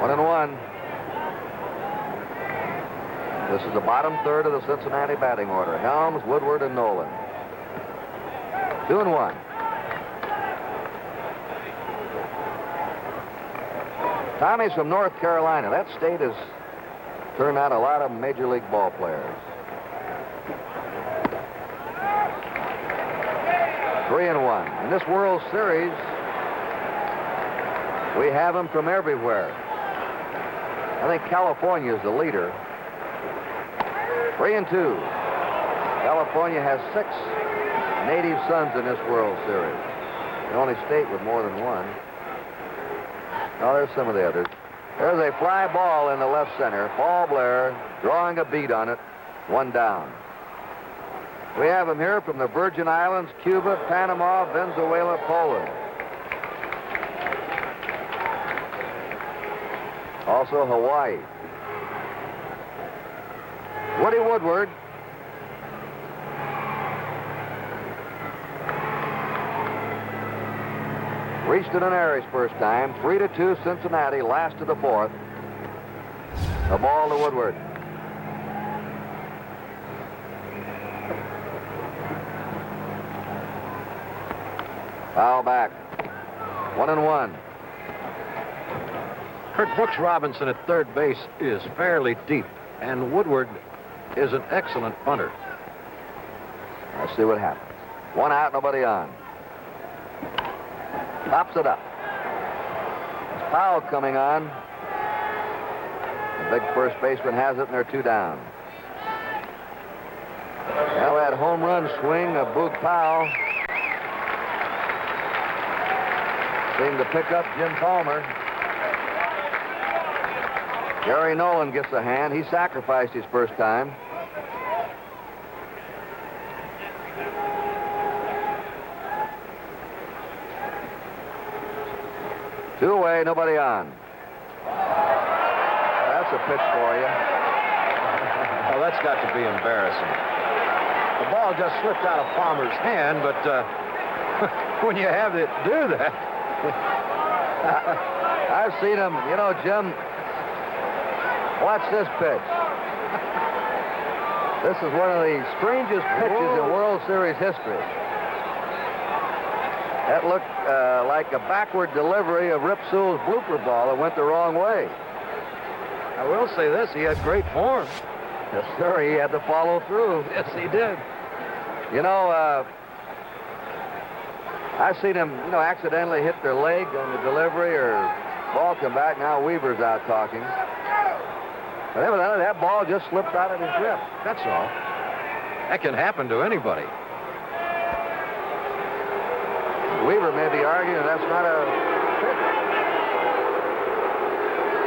A: One and one. This is the bottom third of the Cincinnati batting order. Helms, Woodward, and Nolan. 2 and 1. Tommy's from North Carolina. That state has turned out a lot of major league ball players. 3 and 1. In this World Series, we have them from everywhere. I think California is the leader. 3 and 2. California has 6 native sons in this World Series. The only state with more than one. Oh, there's some of the others. There's a fly ball in the left center. Paul Blair drawing a beat on it. 1 down. We have them here from the Virgin Islands, Cuba, Panama, Venezuela, Poland. Also Hawaii. Woody Woodward. Reached it in air his first time. 3-2 Cincinnati, last of the fourth. The ball to Woodward. Foul back. 1 and 1.
B: Kurt, Brooks Robinson at third base is fairly deep, and Woodward is an excellent punter.
A: Let's see what happens. 1 out, nobody on. Pops it up. Powell coming on. The big first baseman has it, and they're 2 down. Well, that home run swing of Boog Powell seemed to pick up Jim Palmer. Gary Nolan gets a hand. He sacrificed his first time. Two away, nobody on. That's a pitch for you.
B: Well, that's got to be embarrassing. The ball just slipped out of Palmer's hand, but when you have it do that.
A: I've seen him, you know, Jim. Watch this pitch. This is one of the strangest pitches in World Series history. That looked like a backward delivery of Rip Sewell's blooper ball that went the wrong way.
B: I will say this, he had great form.
A: Yes, sir, he had to follow through.
B: Yes, he did.
A: You know, I've seen him, you know, accidentally hit their leg on the delivery or ball come back. Now Weaver's out talking. But evidently that ball just slipped out of his grip.
B: That's all. That can happen to anybody. Weaver may be arguing that's not a pitch.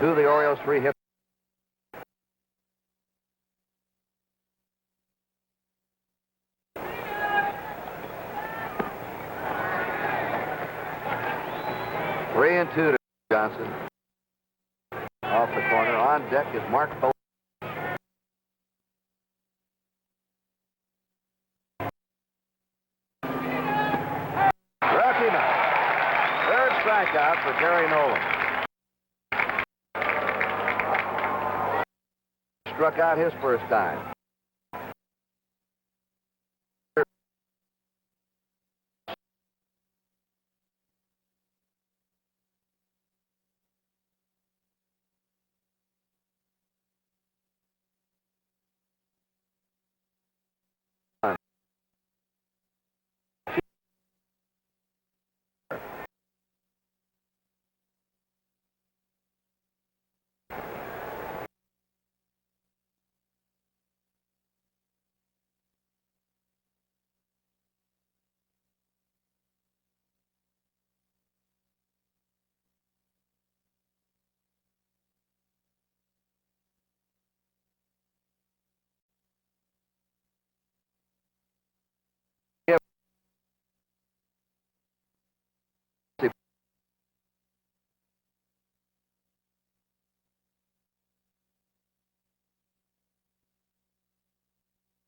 A: 2 of the Orioles, 3 hits. Three and 2 to Johnson. Off the corner. On deck is Mark Bo. Rookie now. Third strikeout for Gary Nolan. Struck out his first time.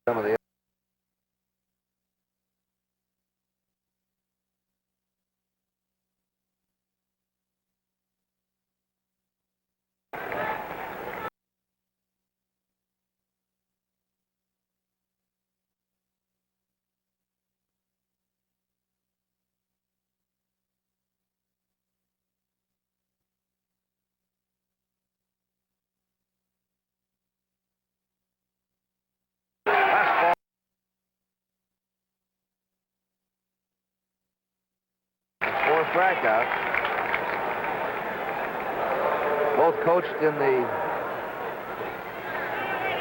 A: Some of the fourth strikeout. Both coached in the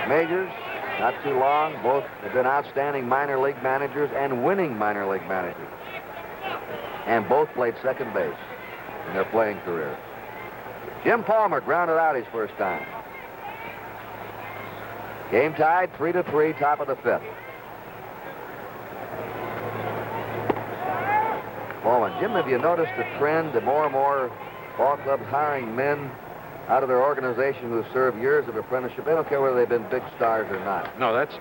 A: majors, not too long. Both have been outstanding minor league managers and winning minor league managers. And both played second base in their playing career. Jim Palmer grounded out his first time. Game tied 3-3, top of the 5th. Bowman. Jim, have you noticed the trend that more and more ball clubs hiring men out of their organization who serve years of apprenticeship? They don't care whether they've been big stars or not.
B: No, that's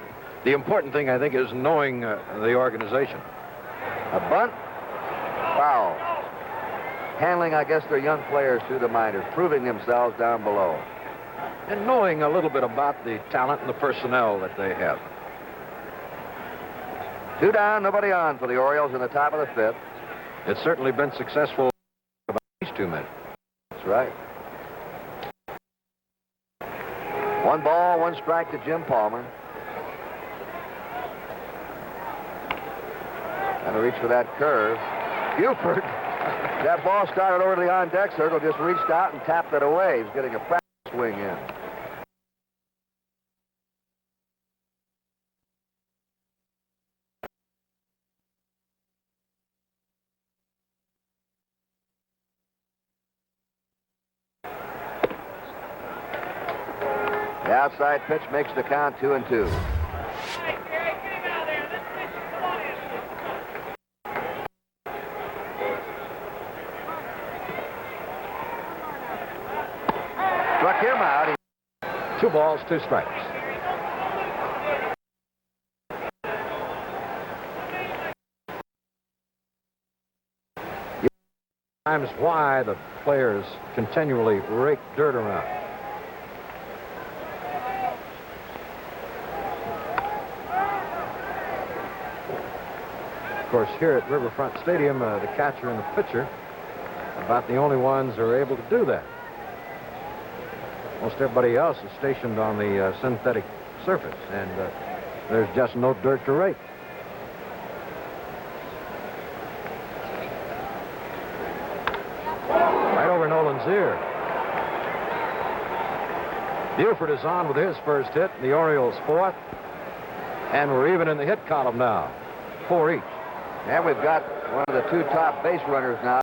B: the important thing, I think, is knowing the organization.
A: A bunt, foul. Handling, I guess, their young players through the minors, proving themselves down below.
B: And knowing a little bit about the talent and the personnel that they have.
A: 2 down, nobody on for the Orioles in the top of the 5th.
B: It's certainly been successful about these 2 men.
A: That's right. 1 ball, 1 strike to Jim Palmer. And to reach for that curve. Buford. That ball started over to the on-deck circle, just reached out and tapped it away. He's getting a practice swing in. The outside pitch makes the count 2-2. Struck him out.
B: 2 balls, 2 strikes. Times why the players continually rake dirt around. Of course, here at Riverfront Stadium, the catcher and the pitcher are about the only ones who are able to do that. Most everybody else is stationed on the synthetic surface, and there's just no dirt to rake. Right over Nolan's ear. Buford is on with his first hit, the Orioles' 4th, and we're even in the hit column now, 4 each.
A: And we've got one of the 2 top base runners now.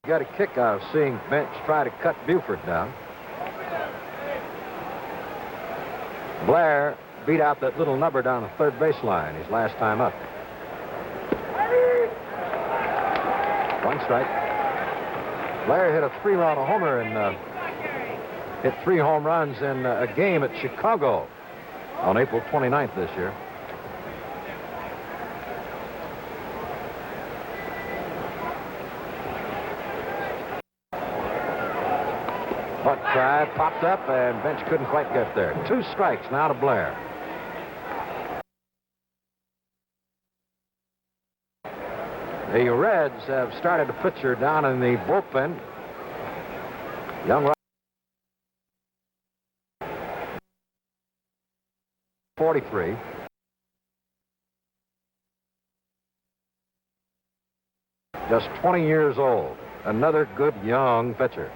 B: Got a kick out of seeing Bench try to cut Buford down. Blair beat out that little number down the third baseline his last time up. One strike. Blair hit a 3-run homer and hit 3 home runs in a game at Chicago on April 29th this year. Buck try, popped up, and Bench couldn't quite get there. 2 strikes now to Blair. The Reds have started a pitcher down in the bullpen. Young 43. Just 20 years old. Another good young pitcher.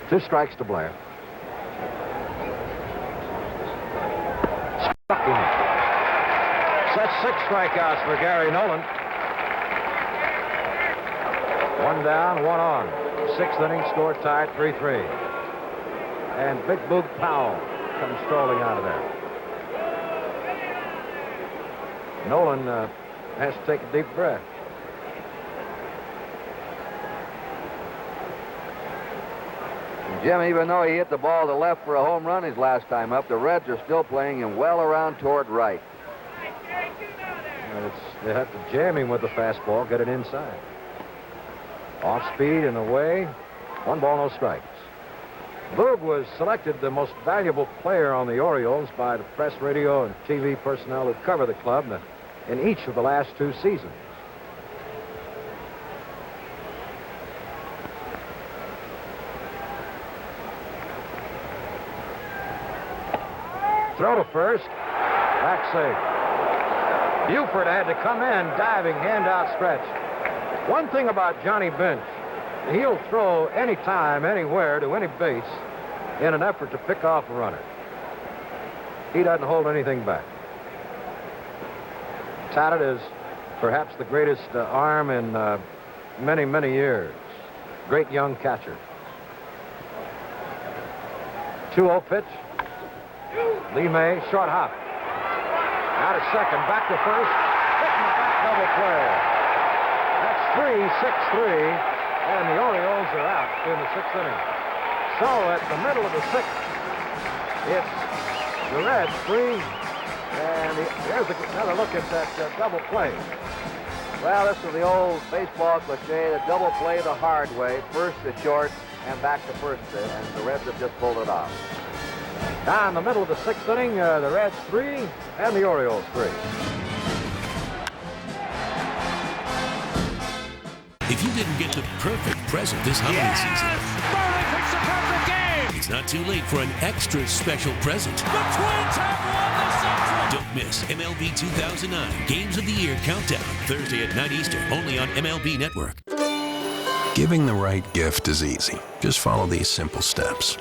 B: 2 strikes to Blair. Struck him. That's 6 strikeouts for Gary Nolan. 1 down, 1 on. 6th inning, score tied 3-3. And Big Boog Powell comes strolling out of there. Nolan has to take a deep breath.
A: Jim, even though he hit the ball to left for a home run his last time up, the Reds are still playing him well around toward right.
B: They have to jam him with the fastball, get it inside. Off speed and away. 1 ball, no strikes. Boog was selected the most valuable player on the Orioles by the press, radio, and TV personnel who cover the club in each of the last 2 seasons. Throw to first. Back safe. Buford had to come in, diving, hand outstretched. One thing about Johnny Bench, he'll throw anytime, anywhere, to any base in an effort to pick off a runner. He doesn't hold anything back. Touted as perhaps the greatest arm in many, many years. Great young catcher. 2-0 pitch. Lee May, short hop. Out of second, back to first. Hitting the back double play. That's 3-6-3, and the Orioles are out in the 6th inning. So at the middle of the 6th, it's the Reds 3, and there's another look at that double play.
A: Well, this is the old baseball cliche, the double play the hard way, first to short and back to first, and the Reds have just pulled it off.
B: Now in the middle of the 6th inning, the Reds 3 and the Orioles 3.
E: If you didn't get the perfect present this holiday season,
F: Burley picks the perfect game.
E: it's not too late for an extra special present.
F: The Twins have won the Central.
E: Don't miss MLB 2009 Games of the Year Countdown, Thursday at 9 Eastern, only on MLB Network.
G: Giving the right gift is easy. Just follow these simple steps.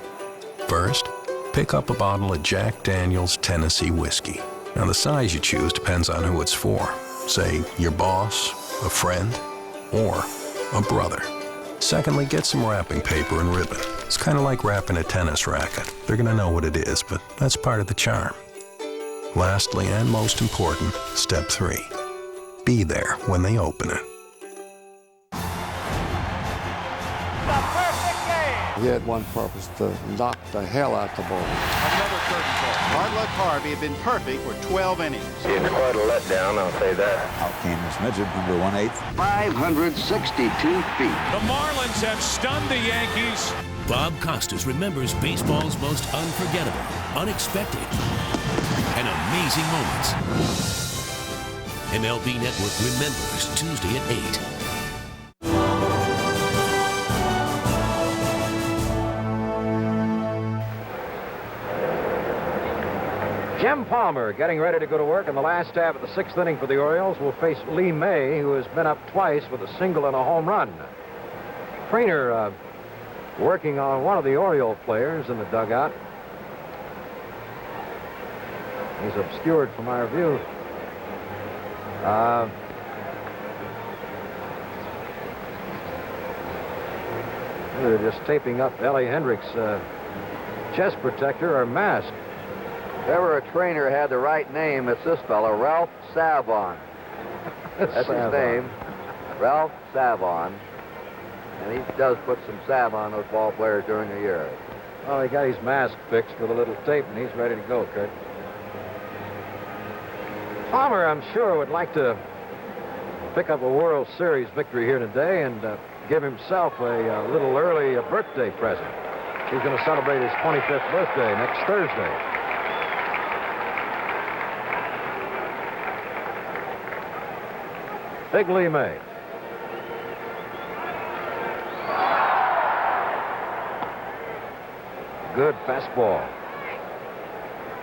G: First, pick up a bottle of Jack Daniel's Tennessee whiskey. Now, the size you choose depends on who it's for. Say, your boss, a friend, or a brother. Secondly, get some wrapping paper and ribbon. It's kind of like wrapping a tennis racket. They're going to know what it is, but that's part of the charm. Lastly, and most important, step 3. Be there when they open it.
H: He had one purpose, to knock the hell out the ball.
I: Another curtain call. Hard luck Harvey had been perfect for 12 innings.
J: It's quite a letdown, I'll say that.
K: Out came this midget, number 1/8.
J: 562 feet.
F: The Marlins have stunned the Yankees.
E: Bob Costas remembers baseball's most unforgettable, unexpected, and amazing moments. MLB Network remembers Tuesday at 8.
B: Jim Palmer getting ready to go to work in the last half of the 6th inning for the Orioles will face Lee May, who has been up twice with a single and a home run. Trainer working on one of the Oriole players in the dugout. He's obscured from our view. They're just taping up Ellie Hendricks' chest protector or mask.
A: If ever a trainer had the right name, it's this fellow, Ralph Savon. That's his name, Ralph Savon. And he does put some salve on those ball players during the year.
B: Well, he got his mask fixed with a little tape, and he's ready to go, Kurt. Palmer, I'm sure, would like to pick up a World Series victory here today and give himself a little early birthday present. He's going to celebrate his 25th birthday next Thursday. Big Lee May. Good fastball.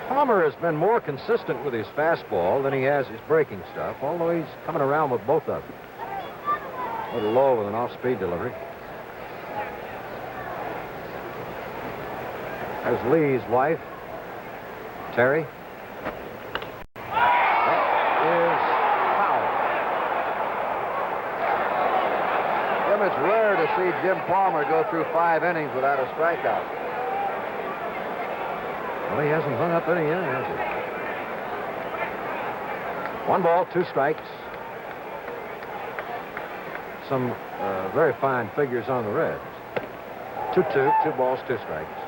B: Palmer has been more consistent with his fastball than he has his breaking stuff, although he's coming around with both of them. A little low with an off-speed delivery. There's Lee's wife, Terry. That is foul.
A: Jim, it's rare to see Jim Palmer go through 5 innings without a strikeout.
B: Well, he hasn't hung up any yet, has he? 1 ball, 2 strikes. Some very fine figures on the Reds. 2-2, 2 balls, 2 strikes.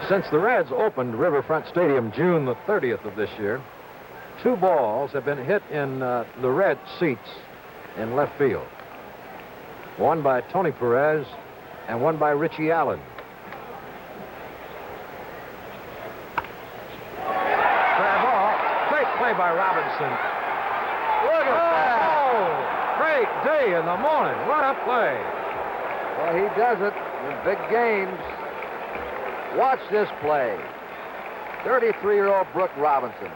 B: Since the Reds opened Riverfront Stadium June the 30th of this year, 2 balls have been hit in the Red seats in left field. One by Tony Perez and one by Richie Allen. Play by Robinson.
A: Look at that.
B: Oh, great day in the morning. What a play.
A: Well, he does it in big games. Watch this play. 33-year-old Brooke Robinson.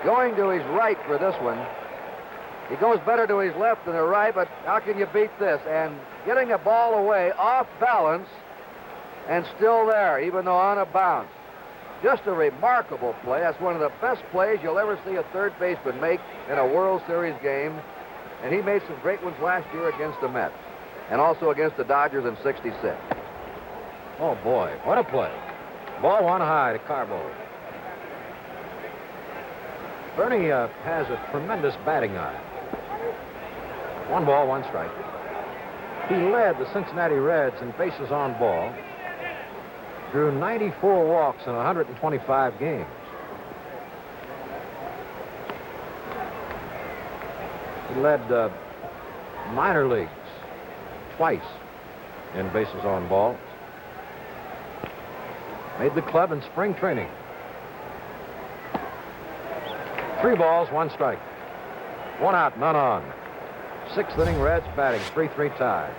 A: Going to his right for this one. He goes better to his left than the right, but how can you beat this? And getting a ball away off balance and still there, even though on a bounce. Just a remarkable play. That's one of the best plays you'll ever see a third baseman make in a World Series game. And he made some great ones last year against the Mets and also against the Dodgers in '66.
B: Oh, boy, what a play. Ball 1 high to Carbo. Bernie has a tremendous batting eye. 1 ball, 1 strike. He led the Cincinnati Reds in bases on ball. Drew 94 walks in 125 games. He led minor leagues twice in bases on balls. Made the club in spring training. 3 balls, 1 strike. 1 out, none on. 6th inning, Reds batting, 3-3 tie.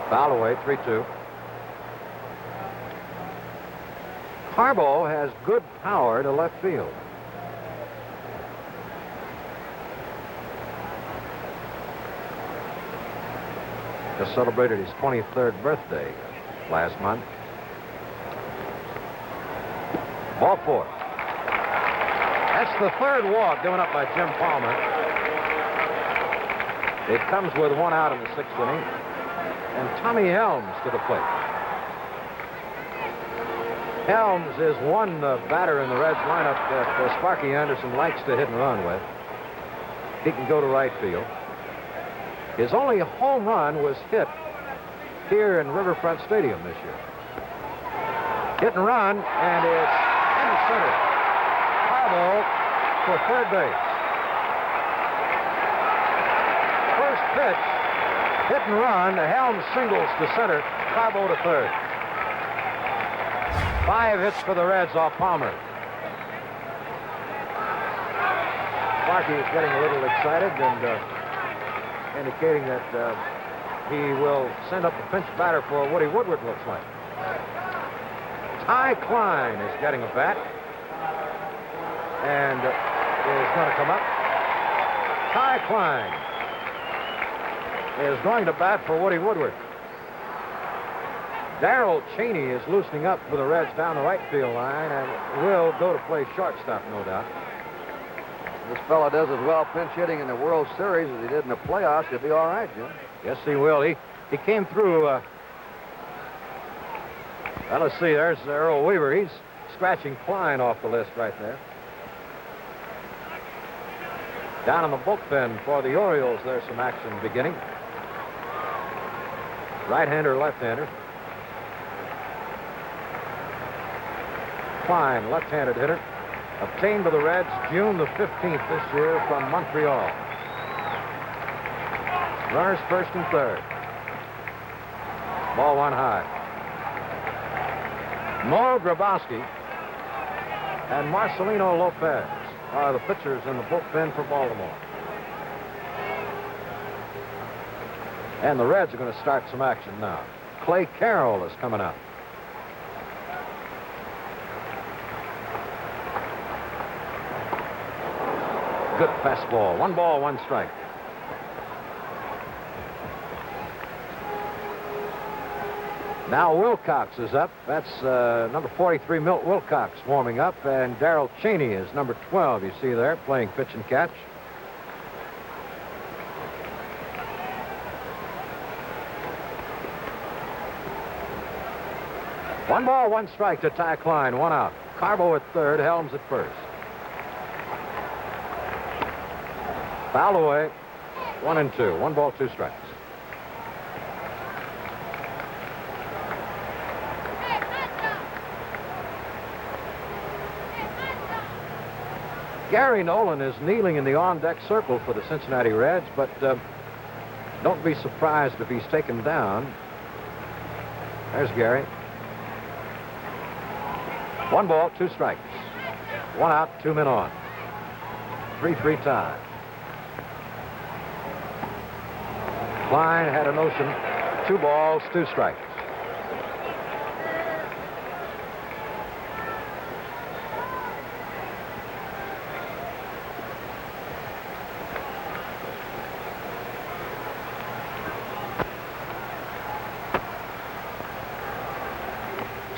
B: Foul away, 3-2. Carbo has good power to left field. Just celebrated his 23rd birthday last month. Ball 4. That's the 3rd walk given up by Jim Palmer. It comes with 1 out in the 6th inning. And Tommy Helms to the plate. Helms is one batter in the Reds lineup that Sparky Anderson likes to hit and run with. He can go to right field. His only home run was hit here in Riverfront Stadium this year. Hit and run, and it's in the center. Carbo for third base. First pitch. Hit and run, Helms singles to center, Carbo to third. 5 hits for the Reds off Palmer. Sparky is getting a little excited and indicating that he will send up the pinch batter for Woody Woodward, looks like. Ty Klein is getting a bat and is going to come up. Ty Klein is going to bat for Woody Woodward. Darrell Cheney is loosening up for the Reds down the right field line and will go to play shortstop, no doubt.
A: This fella does as well pinch hitting in the World Series as he did in the playoffs. He'll be all right, Jim.
B: Yes, he will. He came through. Well, let's see. There's Earl Weaver. He's scratching Klein off the list right there. Down in the bullpen for the Orioles, there's some action beginning. Right-hander, left-hander. Klein, left-handed hitter. Obtained by the Reds June the 15th this year from Montreal. Runners first and third. Ball one high. Mo Grabowski and Marcelino Lopez are the pitchers in the bullpen for Baltimore. And the Reds are going to start some action now. Clay Carroll is coming up. Good fastball. 1 ball, 1 strike. Now Wilcox is up. That's number 43, Milt Wilcox, warming up. And Darrell Cheney is number 12, you see there, playing pitch and catch. One ball, 1 strike to Ty Klein, 1 out. Carbo at third, Helms at first. Foul away, 1 and 2. 1 ball, 2 strikes. Gary Nolan is kneeling in the on-deck circle for the Cincinnati Reds, but don't be surprised if he's taken down. There's Gary. 1 ball, 2 strikes. 1 out, 2 men on. 3-3 tie. Klein had a notion. 2 balls, 2 strikes.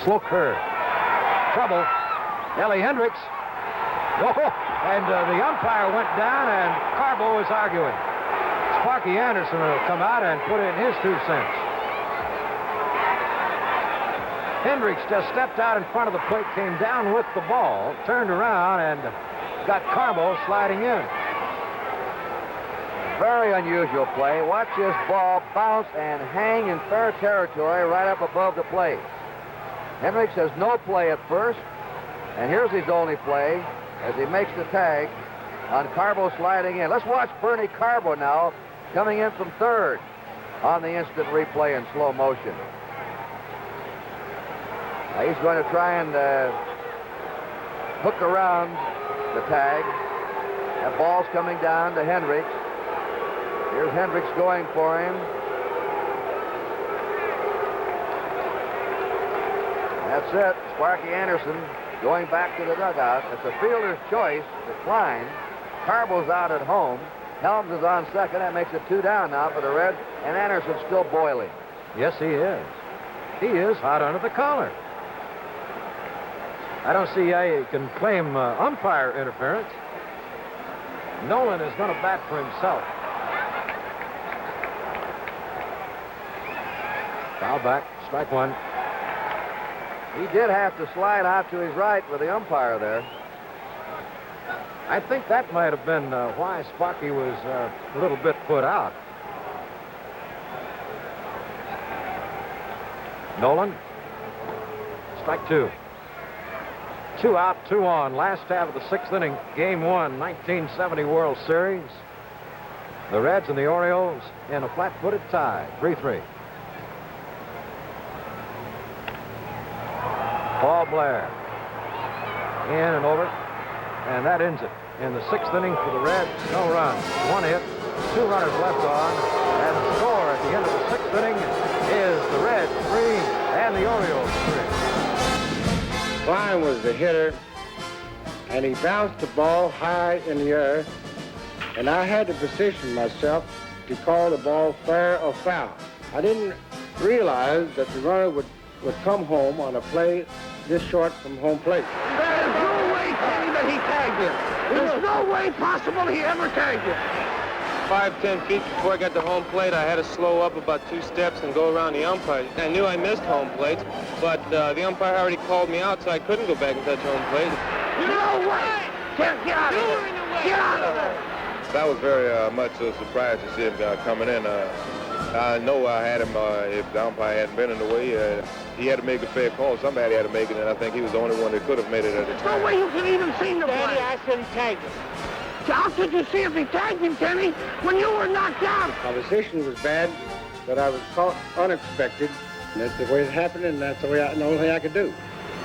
B: Slow curve. Trouble. Ellie Hendricks. Oh, and the umpire went down, and Carbo is arguing. Sparky Anderson will come out and put in his 2 cents. Hendricks just stepped out in front of the plate, came down with the ball, turned around, and got Carbo sliding in.
A: Very unusual play. Watch this ball bounce and hang in fair territory right up above the plate. Hendricks has no play at first, and here's his only play as he makes the tag on Carbo sliding in. Let's watch Bernie Carbo now coming in from third on the instant replay in slow motion. Now he's going to try and hook around the tag. That ball's coming down to Hendricks. Here's Hendricks going for him. That's it. Sparky Anderson going back to the dugout. It's a fielder's choice to Klein. Carbo's out at home. Helms is on second. That makes it 2 down now for the Reds. And Anderson's still boiling.
B: Yes, he is. He is hot under the collar. I don't see how you can claim umpire interference. Nolan is going to bat for himself. Foul back. Strike 1.
A: He did have to slide out to his right with the umpire there.
B: I think that might have been why Sparky was a little bit put out. Nolan. Strike 2. 2 out, 2 on. Last half of the 6th inning. Game 1, 1970 World Series. The Reds and the Orioles in a flat-footed tie. 3-3. Paul Blair. In and over. And that ends it. In the 6th inning for the Reds, no runs. 1 hit, 2 runners left on. And the score at the end of the 6th inning is the Reds 3 and the Orioles 3.
L: Klein was the hitter, and he bounced the ball high in the air, and I had to position myself to call the ball fair or foul. I didn't realize that the runner would would come home on a play this short from home plate.
M: There's no way, Kenny, that he tagged him. There's no way possible he ever tagged him.
N: 5-10 feet before I got to home plate, I had to slow up about 2 steps and go around the umpire. I knew I missed home plate, but the umpire already called me out, so I couldn't go back and touch home plate.
M: No way! Get out of there! Get out of there!
O: That was very much a surprise to see him coming in. I know I had him, if the umpire hadn't been in the way, he had to make a fair call. Somebody had to make it, and I think he was the only one that could have made it at the time.
M: No way you can even see the play.
N: Daddy, I said he tagged him.
M: How could you see if he tagged him, Kenny, when you were knocked out?
L: My position was bad, but I was caught unexpected. And that's the way it happened, and that's the only thing I could do.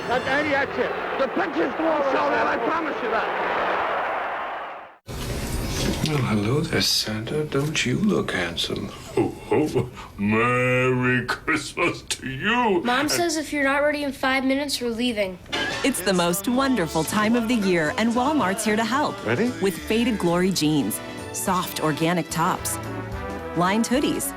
M: Now, Daddy, that's it. The pictures won't show that, I promise you that.
P: Well, hello there, Santa. Don't you look handsome? Oh, Merry Christmas to you.
Q: Mom says if you're not ready in 5 minutes, we're leaving.
R: It's the most wonderful time of the year, and Walmart's here to help.
P: Ready?
R: With Faded Glory jeans, soft organic tops, lined hoodies,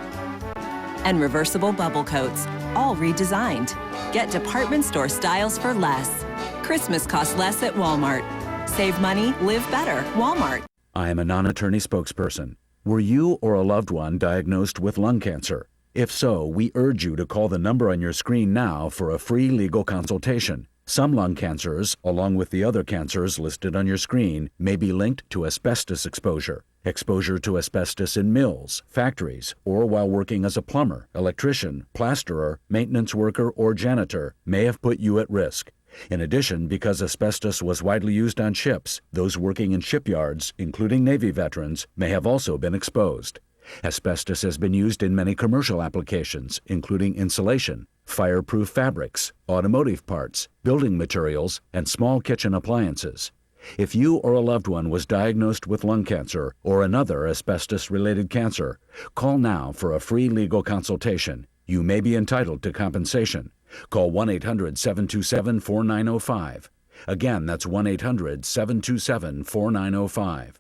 R: and reversible bubble coats, all redesigned. Get department store styles for less. Christmas costs less at Walmart. Save money, live better. Walmart.
S: I am a non-attorney spokesperson. Were you or a loved one diagnosed with lung cancer? If so, we urge you to call the number on your screen now for a free legal consultation. Some lung cancers, along with the other cancers listed on your screen, may be linked to asbestos exposure. Exposure to asbestos in mills, factories, or while working as a plumber, electrician, plasterer, maintenance worker, or janitor may have put you at risk. In addition, because asbestos was widely used on ships, those working in shipyards, including Navy veterans, may have also been exposed. Asbestos has been used in many commercial applications, including insulation, fireproof fabrics, automotive parts, building materials, and small kitchen appliances. If you or a loved one was diagnosed with lung cancer or another asbestos-related cancer, call now for a free legal consultation. You may be entitled to compensation. Call 1-800-727-4905. Again, that's 1-800-727-4905.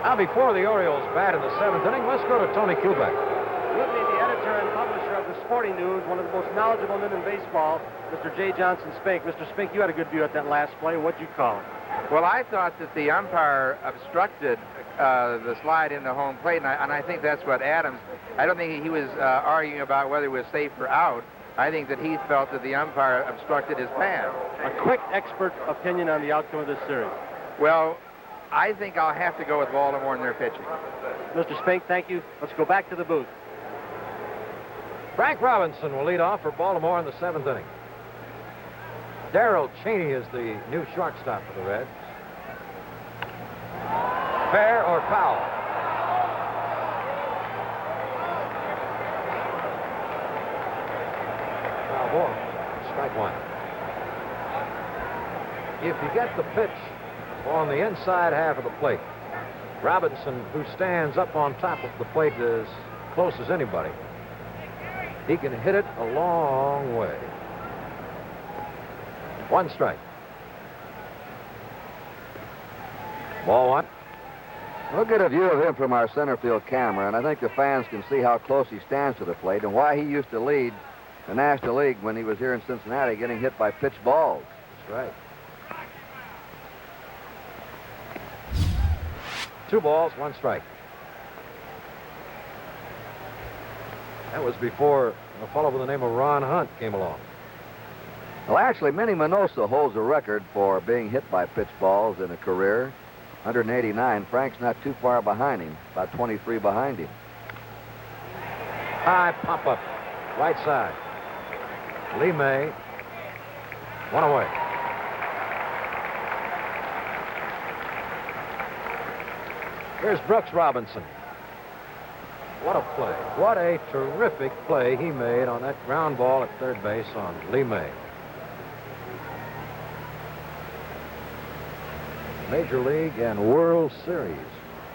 B: Now, before the Orioles bat in the 7th inning, let's go to Tony Kubek.
C: With me, the editor and publisher of the Sporting News, one of the most knowledgeable men in baseball, Mr. J. Johnson Spink. Mr. Spink, you had a good view at that last play. What'd you call it?
T: Well, I thought that the umpire obstructed the slide into home plate, and I think that's what Adams. I don't think he was arguing about whether it was safe or out. I think that he felt that the umpire obstructed his path.
C: A quick expert opinion on the outcome of this series.
T: Well, I think I'll have to go with Baltimore in their pitching.
C: Mr. Spink, thank you. Let's go back to the booth.
B: Frank Robinson will lead off for Baltimore in the 7th inning. Darrell Cheney is the new shortstop for the Reds. Fair or foul? Foul ball. Strike one. If you get the pitch on the inside half of the plate, Robinson, who stands up on top of the plate as close as anybody, he can hit it a long way. One strike. Ball one.
A: We'll get a view of him from our center field camera, and I think the fans can see how close he stands to the plate and why he used to lead the National League when he was here in Cincinnati getting hit by pitch balls.
B: That's right. 2 balls, 1 strike. That was before a fellow with the name of Ron Hunt came along.
A: Well, actually, Minnie Minoso holds a record for being hit by pitch balls in a career. 189. Frank's not too far behind him, about 23 behind him.
B: High pop up, right side. Lee May, 1 away. Here's Brooks Robinson. What a play. What a terrific play he made on that ground ball at third base on Lee May. Major League and World Series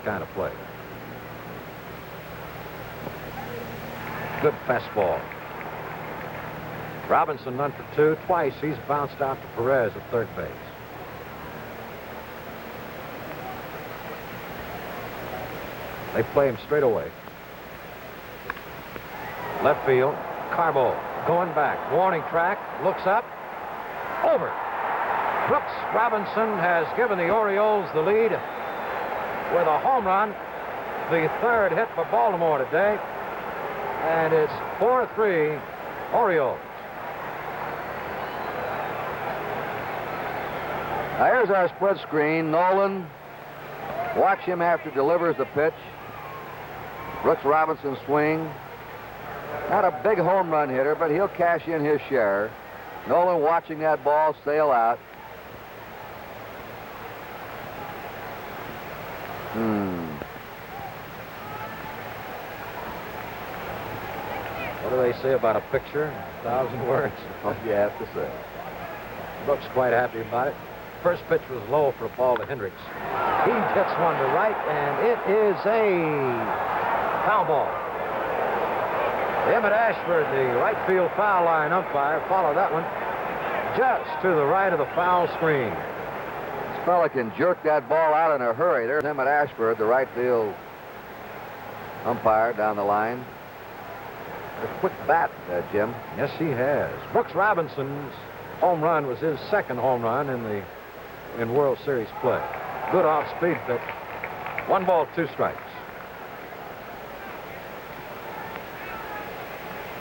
B: kind of play. Good fastball. Robinson none for 2. Twice he's bounced out to Perez at third base. They play him straight away. Left field, Carbo going back. Warning track, looks up, over. Brooks Robinson has given the Orioles the lead with a home run, the third hit for Baltimore today, and it's 4-3 Orioles.
A: Now here's our split screen. Nolan, watch him after delivers the pitch. Brooks Robinson swing. Not a big home run hitter, but he'll cash in his share. Nolan watching that ball sail out.
B: What do they say about a picture? 1,000 words.
A: What do you have to say?
B: Brooks quite happy about it. First pitch was low for a ball to Hendricks. He hits one to right, and it is a foul ball. Emmett Ashford, the right field foul line umpire, followed that one just to the right of the foul screen.
A: This fella can jerk that ball out in a hurry. There's Emmett Ashford, the right field umpire down the line. A quick bat, Jim.
B: Yes, he has. Brooks Robinson's home run was his second home run in World Series play. Good off-speed pitch. 1 ball, 2 strikes.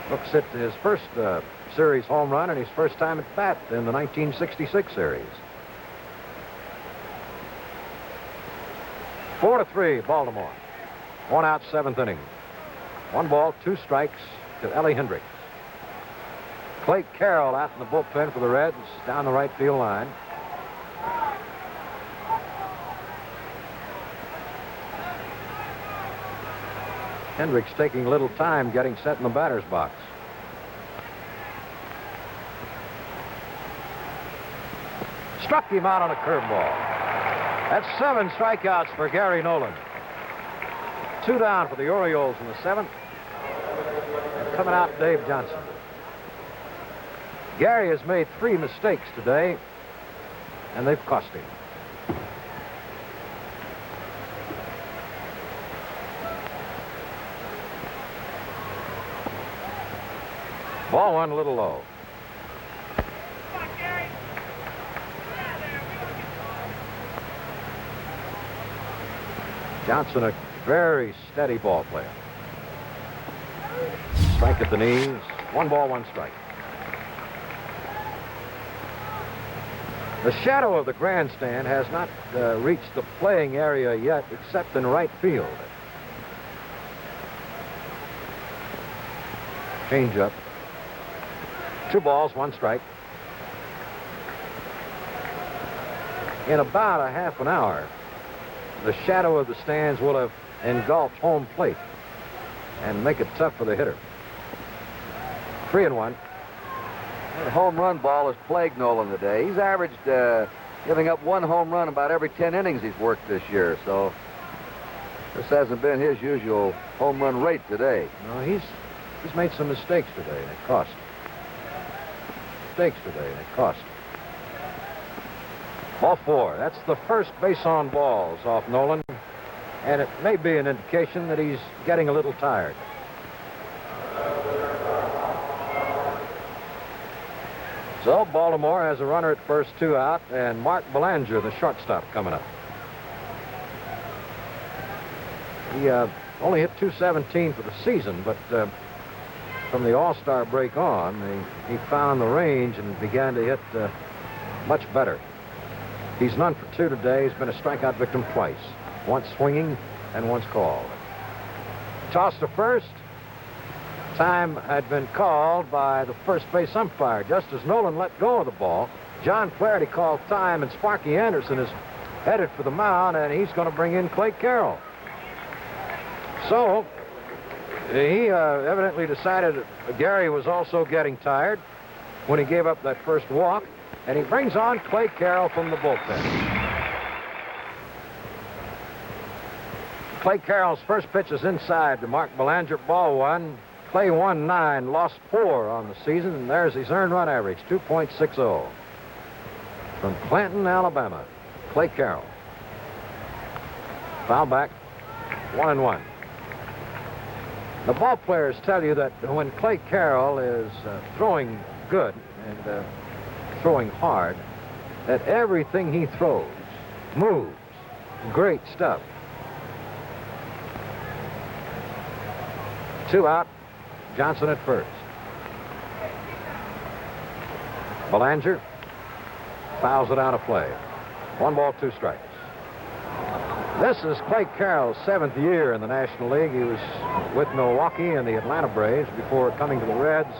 B: Brooks hit his first series home run and his first time at bat in the 1966 series. 4-3 Baltimore. 1 out, 7th inning. 1 ball, 2 strikes to Ellie Hendricks. Clay Carroll out in the bullpen for the Reds down the right field line. Hendricks taking a little time getting set in the batter's box. Struck him out on a curveball. That's 7 strikeouts for Gary Nolan. 2 down for the Orioles in the 7th. And coming out, Dave Johnson. Gary has made 3 mistakes today, and they've cost him. Ball 1 a little low. Johnson, a very steady ball player. Strike at the knees. 1 ball, 1 strike. The shadow of the grandstand has not reached the playing area yet, except in right field. Change up. 2 balls, 1 strike. In about a half an hour, the shadow of the stands will have engulfed home plate and make it tough for the hitter. 3-1.
A: The home run ball has plagued Nolan today. He's averaged giving up 1 home run about every 10 innings he's worked this year, so this hasn't been his usual home run rate today.
B: No, he's made some mistakes today, and it cost him. Ball 4. That's the first base on balls off Nolan, and it may be an indication that he's getting a little tired. So Baltimore has a runner at first, 2 out, and Mark Belanger, the shortstop, coming up. He only hit .217 for the season, but from the All-Star break on, he found the range and began to hit much better. He's none for 2 today. He's been a strikeout victim twice, once swinging and once called. Toss to first. Time had been called by the first base umpire. Just as Nolan let go of the ball, John Flaherty called time, and Sparky Anderson is headed for the mound, and he's going to bring in Clay Carroll. So he evidently decided that Gary was also getting tired when he gave up that first walk, and he brings on Clay Carroll from the bullpen. Clay Carroll's first pitch is inside to Mark Belanger, ball 1. Clay won 9, lost 4 on the season, and there's his earned run average, 2.60. From Clanton, Alabama, Clay Carroll. Foul back. 1-1. The ball players tell you that when Clay Carroll is throwing good and throwing hard, that everything he throws moves. Great stuff. 2 out. Johnson at first. Belanger fouls it out of play. 1 ball, 2 strikes. This is Clay Carroll's 7th year in the National League. He was with Milwaukee and the Atlanta Braves before coming to the Reds,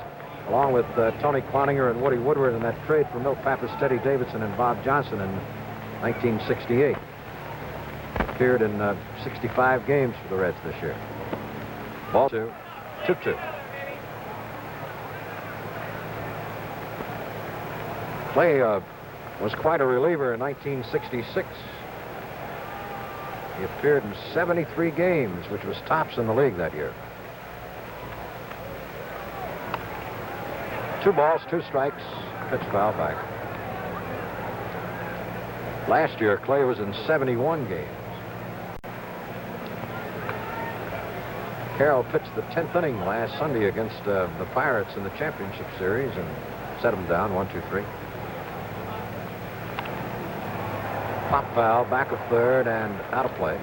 B: along with Tony Cloninger and Woody Woodward in that trade for Milt Pappas, Teddy Davidson, and Bob Johnson in 1968. Appeared in 65 games for the Reds this year. Ball 2, 2-2. Clay was quite a reliever in 1966. He appeared in 73 games, which was tops in the league that year. 2 balls, 2 strikes, pitch foul back. Last year, Clay was in 71 games. Carroll pitched the 10th inning last Sunday against the Pirates in the championship series and set them down 1-2-3. Pop foul, back of third, and out of play.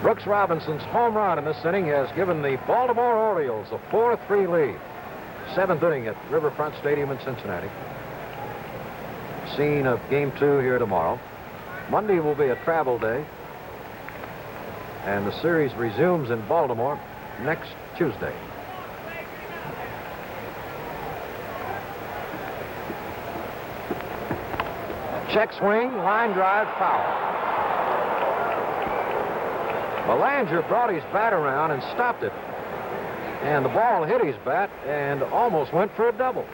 B: Brooks Robinson's home run in this inning has given the Baltimore Orioles a 4-3 lead. 7th inning at Riverfront Stadium in Cincinnati. Scene of Game 2 here tomorrow. Monday will be a travel day, and the series resumes in Baltimore next Tuesday. Check swing, line drive, foul. Belanger brought his bat around and stopped it. And the ball hit his bat and almost went for a double.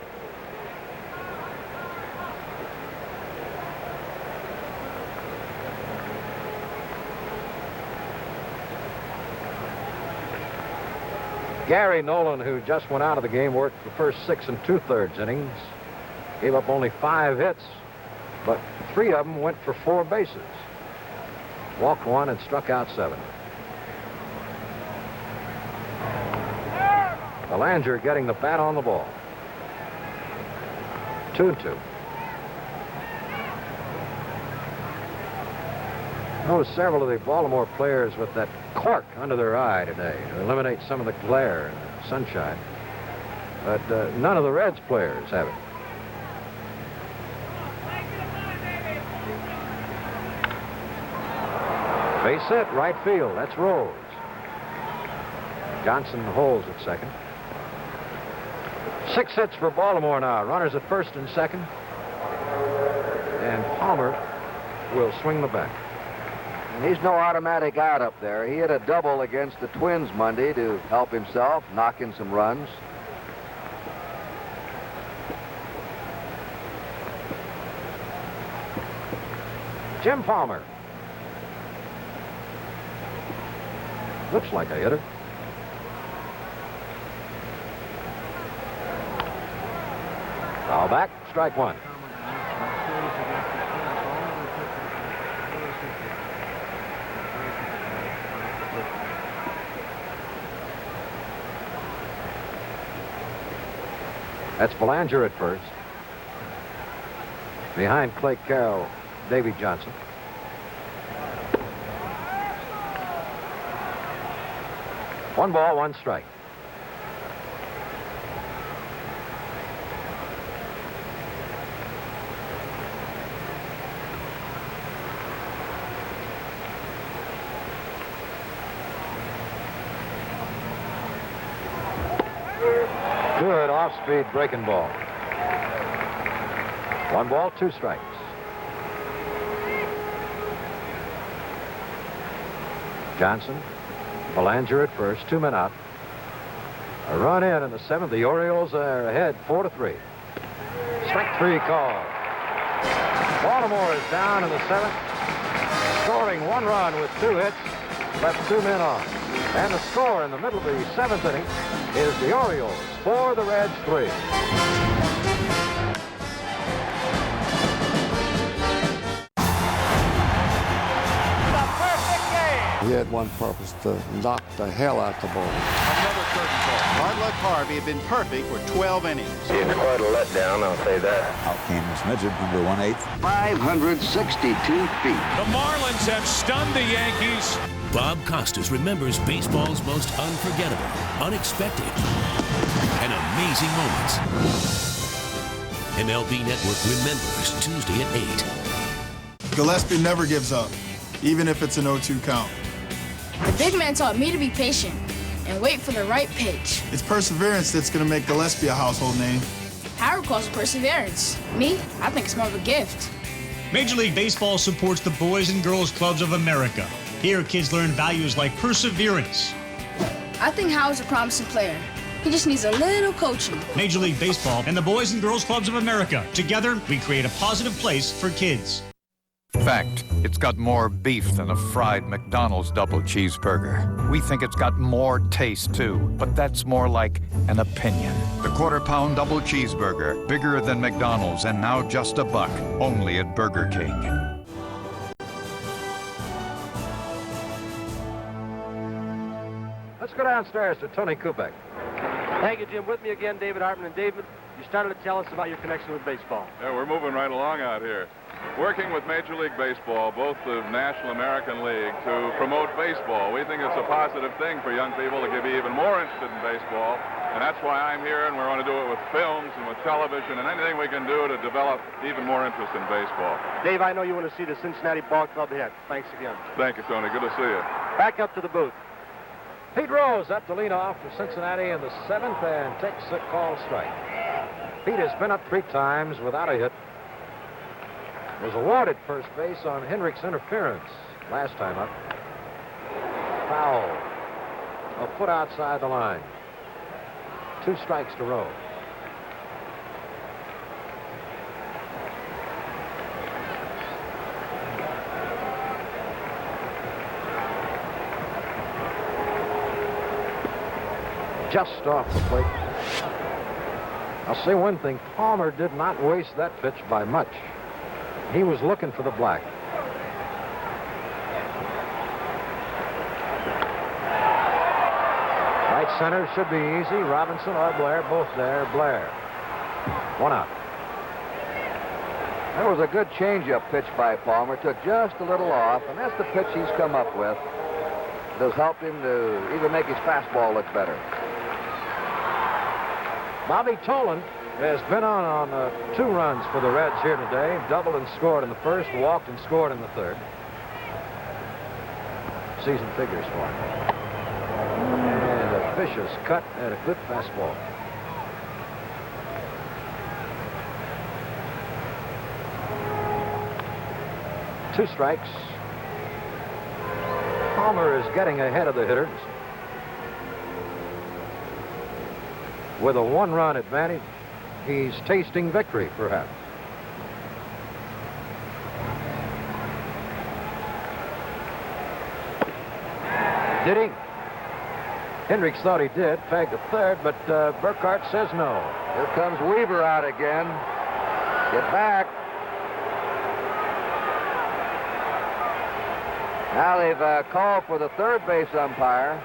B: Gary Nolan, who just went out of the game, worked the first 6 2/3 innings. Gave up only 5 hits, but 3 of them went for 4 bases. Walked 1 and struck out 7. Belanger getting the bat on the ball. 2-2. Notice several of the Baltimore players with that cork under their eye today to eliminate some of the glare and the sunshine. But none of the Reds players have it. Base hit, right field. That's Rose. Johnson holds at second. 6 hits for Baltimore now. Runners at first and second. And Palmer will swing the bat.
A: And he's no automatic out up there. He hit a double against the Twins Monday to help himself, knock in some runs.
B: Jim Palmer. Looks like a hitter. Foul back, strike 1. That's Belanger at first. Behind Clay Carroll, Davy Johnson. One ball, 1 strike. Good off-speed breaking ball. 1 ball, 2 strikes. Johnson, Belanger at first, 2 men out. A run in the 7th. The Orioles are ahead 4-3. Strike 3 call. Baltimore is down in the 7th, scoring 1 run with 2 hits, left 2 men on. And the score in the middle of the 7th inning is the Orioles 4, the Reds 3.
H: He had one purpose, to knock the hell out the ball.
I: Another curtain call. Hard Luck Harvey had been perfect for 12 innings.
J: It's quite a letdown, I'll say that.
K: Out came this midget, number 1/8.
J: 562 feet.
F: The Marlins have stunned the Yankees.
E: Bob Costas remembers baseball's most unforgettable, unexpected, and amazing moments. MLB Network remembers Tuesday at 8.
U: Gillespie never gives up, even if it's an 0-2 count.
Q: The big man taught me to be patient and wait for the right pitch.
U: It's perseverance that's going to make Gillespie a household name.
Q: Howard calls it perseverance. Me, I think it's more of a gift.
V: Major League Baseball supports the Boys and Girls Clubs of America. Here, kids learn values like perseverance.
Q: I think Howard's a promising player. He just needs a little coaching.
V: Major League Baseball and the Boys and Girls Clubs of America. Together, we create a positive place for kids.
W: Fact, it's got more beef than a fried McDonald's double cheeseburger. We think it's got more taste, too, but that's more like an opinion. The quarter-pound double cheeseburger, bigger than McDonald's and now just $1, only at Burger King.
B: Let's go downstairs to Tony Kubek.
C: Thank you, Jim. With me again, David Hartman. And David, you started to tell us about your connection with baseball.
O: Yeah, we're moving right along out here. Working with Major League Baseball, both the National American League, to promote baseball. We think it's a positive thing for young people to be even more interested in baseball. And that's why I'm here, and we're going to do it with films and with television and anything we can do to develop even more interest in baseball.
C: Dave, I know you want to see the Cincinnati Ball Club hit. Thanks again.
O: Thank you, Tony. Good to see you.
C: Back up to the booth.
B: Pete Rose up to lead off for Cincinnati in the 7th and takes a call strike. Pete has been up 3 times without a hit. Was awarded first base on Hendricks' interference last time up. Foul. A foot outside the line. 2 strikes to Rose. Just off the plate. I'll say one thing, Palmer did not waste that pitch by much. He was looking for the black. Right center should be easy. Robinson or Blair, both there. Blair. 1 out.
A: That was a good changeup pitch by Palmer. Took just a little off, and that's the pitch he's come up with. It has helped him to even make his fastball look better.
B: Bobby Tolan has been on 2 runs for the Reds here today. Doubled and scored in the first, walked and scored in the third. Season figures for him. And a vicious cut and a good fastball. Two strikes. Palmer is getting ahead of the hitters with a 1-run advantage. He's tasting victory, perhaps. Did he? Hendricks thought he did. Pegged the third, but Burkhart says no.
A: Here comes Weaver out again. Get back. Now they've called for the third base umpire,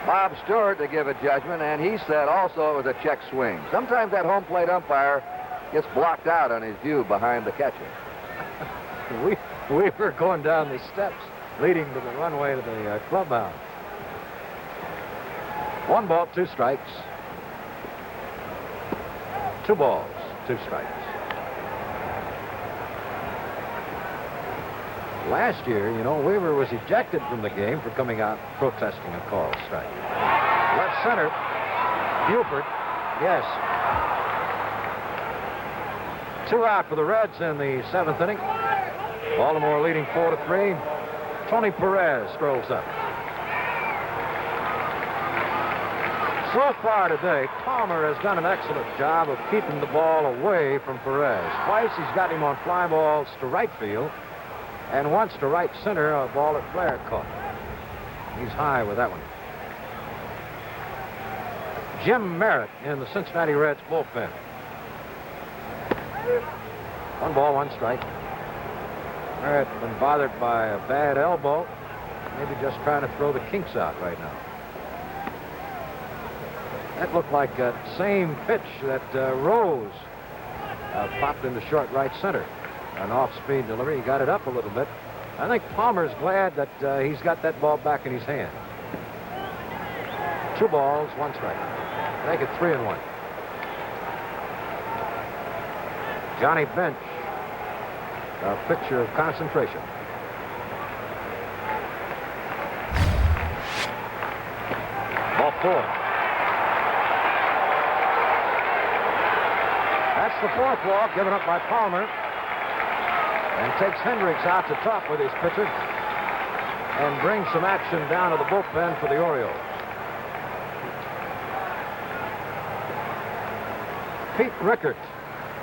A: Bob Stewart, to give a judgment, and he said also it was a check swing. Sometimes that home plate umpire gets blocked out on his view behind the catcher.
B: Weaver going down the steps leading to the runway to the clubhouse. 1 ball, 2 strikes. 2 balls, 2 strikes. Last year, you know, Weaver was ejected from the game for coming out protesting a call strike. Left center, Buford, yes. 2 out for the Reds in the 7th inning. Baltimore leading 4-3. Tony Perez strolls up. So far today, Palmer has done an excellent job of keeping the ball away from Perez. Twice he's got him on fly balls to right field, and once to right center, a ball that Blair caught. He's high with that one. Jim Merritt in the Cincinnati Reds bullpen. 1 ball, 1 strike. Merritt been bothered by a bad elbow. maybe just trying to throw the kinks out right now. That looked like that same pitch that Rose popped into short right center. An off-speed delivery. He got it up a little bit. I think Palmer's glad that he's got that ball back in his hand. 2 balls, 1 strike. Make it 3-1. Johnny Bench, a picture of concentration. Ball 4. That's the 4th walk given up by Palmer. And takes Hendricks out to top with his pitcher. And brings some action down to the bullpen for the Orioles. Pete Rickert,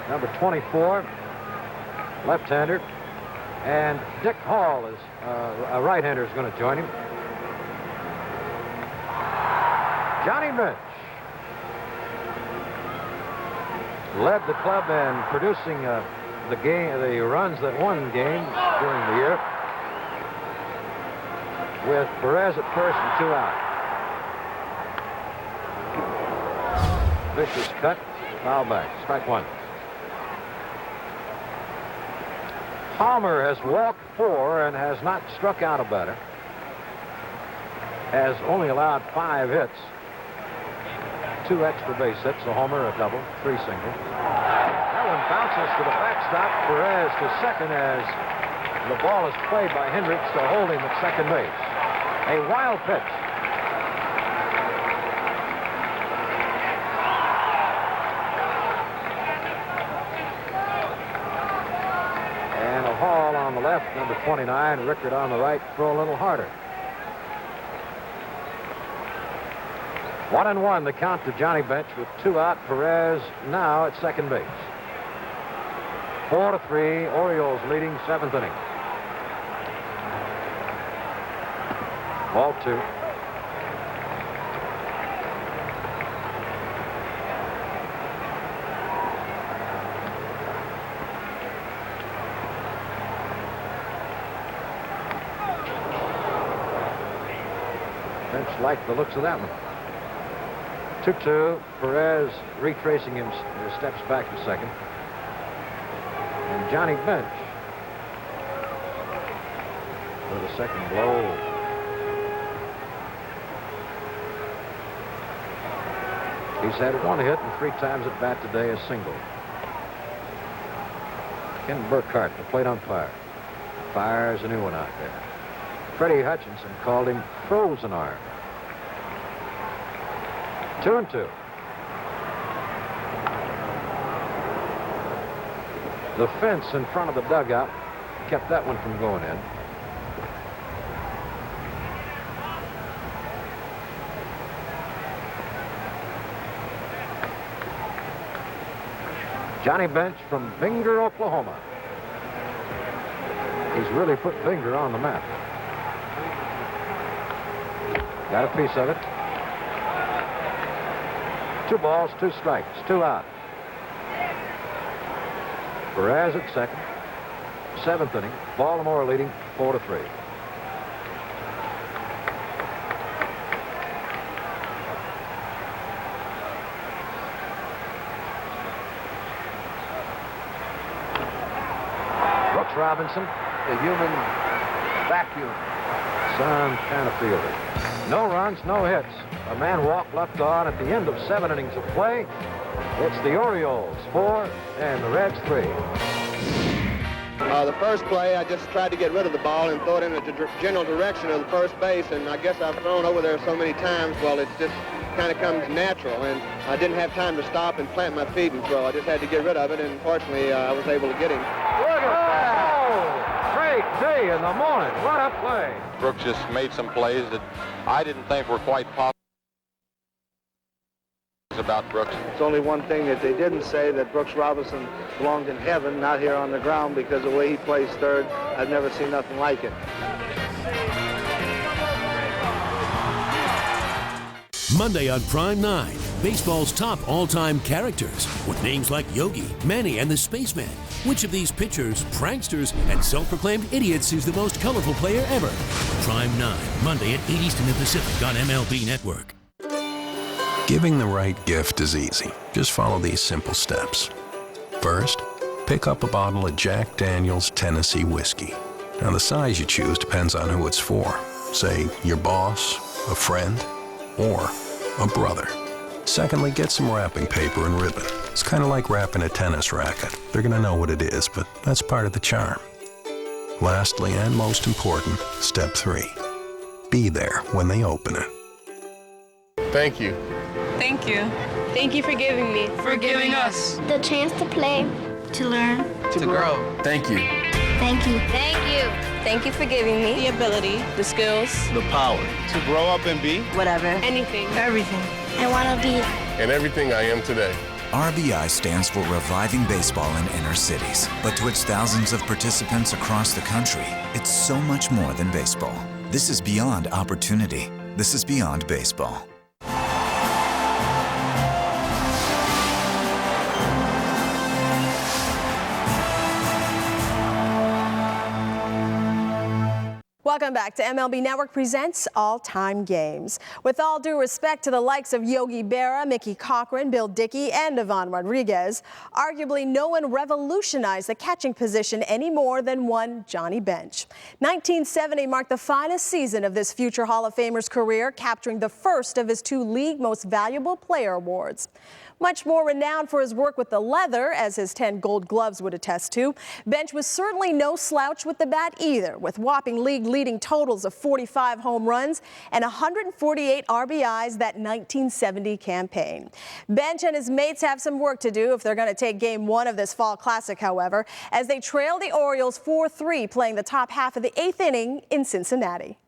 B: number 24, left-hander. And Dick Hall, is a right-hander, is going to join him. Johnny Bench led the club in producing the runs that won games during the year, with Perez at first and 2 out. Vicious cut, foul back, strike 1. Palmer has walked 4 and has not struck out a batter. Has only allowed 5 hits. 2 extra base hits, a homer, a double, 3 singles. That one bounces to the backstop. Perez to second as the ball is played by Hendricks to hold him at second base. A wild pitch. And a Hall on the left, number 29. Rickert on the right, throw a little harder. 1-1 the count to Johnny Bench with 2 out. Perez now at second base. 4-3, Orioles leading 7th inning. Ball 2. Bench liked the looks of that one. 2-2, Perez retracing his steps back to second. And Johnny Bench with a second blow. He's had 1 hit and 3 times at bat today, a single. Ken Burkhart, the plate umpire, fires a new one out there. Freddie Hutchinson called him frozen arm. 2-2. The fence in front of the dugout kept that one from going in. Johnny Bench from Binger, Oklahoma. He's really put Binger on the map. Got a piece of it. 2 balls, 2 strikes, 2 out. Perez at second. 7th inning. Baltimore leading 4-3. Brooks Robinson, the human vacuum. Some kind of fielder. No runs, no hits. A man walked left on at the end of 7 innings of play. It's the Orioles 4 and the Reds 3.
D: The first play, I just tried to get rid of the ball and throw it in the general direction of the first base, and I guess I've thrown over there so many times, well, it just kind of comes natural, and I didn't have time to stop and plant my feet and throw. I just had to get rid of it, and fortunately, I was able to get him.
B: Look at that! Great day in the morning. What a play.
G: Brooks just made some plays that I didn't think were quite possible. About Brooks.
L: It's only one thing that they didn't say, that Brooks Robinson belonged in heaven, not here on the ground, because the way he plays third, I've never seen nothing like it.
E: Monday on Prime 9, baseball's top all-time characters with names like Yogi, Manny, and the Spaceman. Which of these pitchers, pranksters, and self-proclaimed idiots is the most colorful player ever? Prime 9, Monday at 8 Eastern and Pacific on MLB Network.
M: Giving the right gift is easy. Just follow these simple steps. First, pick up a bottle of Jack Daniel's Tennessee Whiskey. Now, the size you choose depends on who it's for. Say, your boss, a friend, or a brother. Secondly, get some wrapping paper and ribbon. It's kind of like wrapping a tennis racket. They're going to know what it is, but that's part of the charm. Lastly, and most important, step 3. Be there when they open it.
N: Thank you.
P: Thank you. Thank you for giving me. For giving us.
X: The chance to play.
P: To learn.
N: To grow. Thank you.
X: Thank you. Thank you.
P: Thank you for giving me the ability, the skills,
N: The power. To grow up and be.
P: whatever, anything, everything.
X: I want to be.
N: And everything I am today.
Y: RBI stands for Reviving Baseball in Inner Cities. But to its thousands of participants across the country, it's so much more than baseball. This is beyond opportunity. This is beyond baseball.
Z: Welcome back to MLB Network presents All-Time Games. With all due respect to the likes of Yogi Berra, Mickey Cochran, Bill Dickey, and Ivan Rodriguez, arguably no one revolutionized the catching position any more than one Johnny Bench. 1970 marked the finest season of this future Hall of Famer's career, capturing the first of his 2 League Most Valuable Player awards. Much more renowned for his work with the leather, as his 10 Gold Gloves would attest to, Bench was certainly no slouch with the bat either, with whopping league-leading totals of 45 home runs and 148 RBIs that 1970 campaign. Bench and his mates have some work to do if they're going to take Game 1 of this Fall Classic, however, as they trail the Orioles 4-3, playing the top half of the 8th inning in Cincinnati.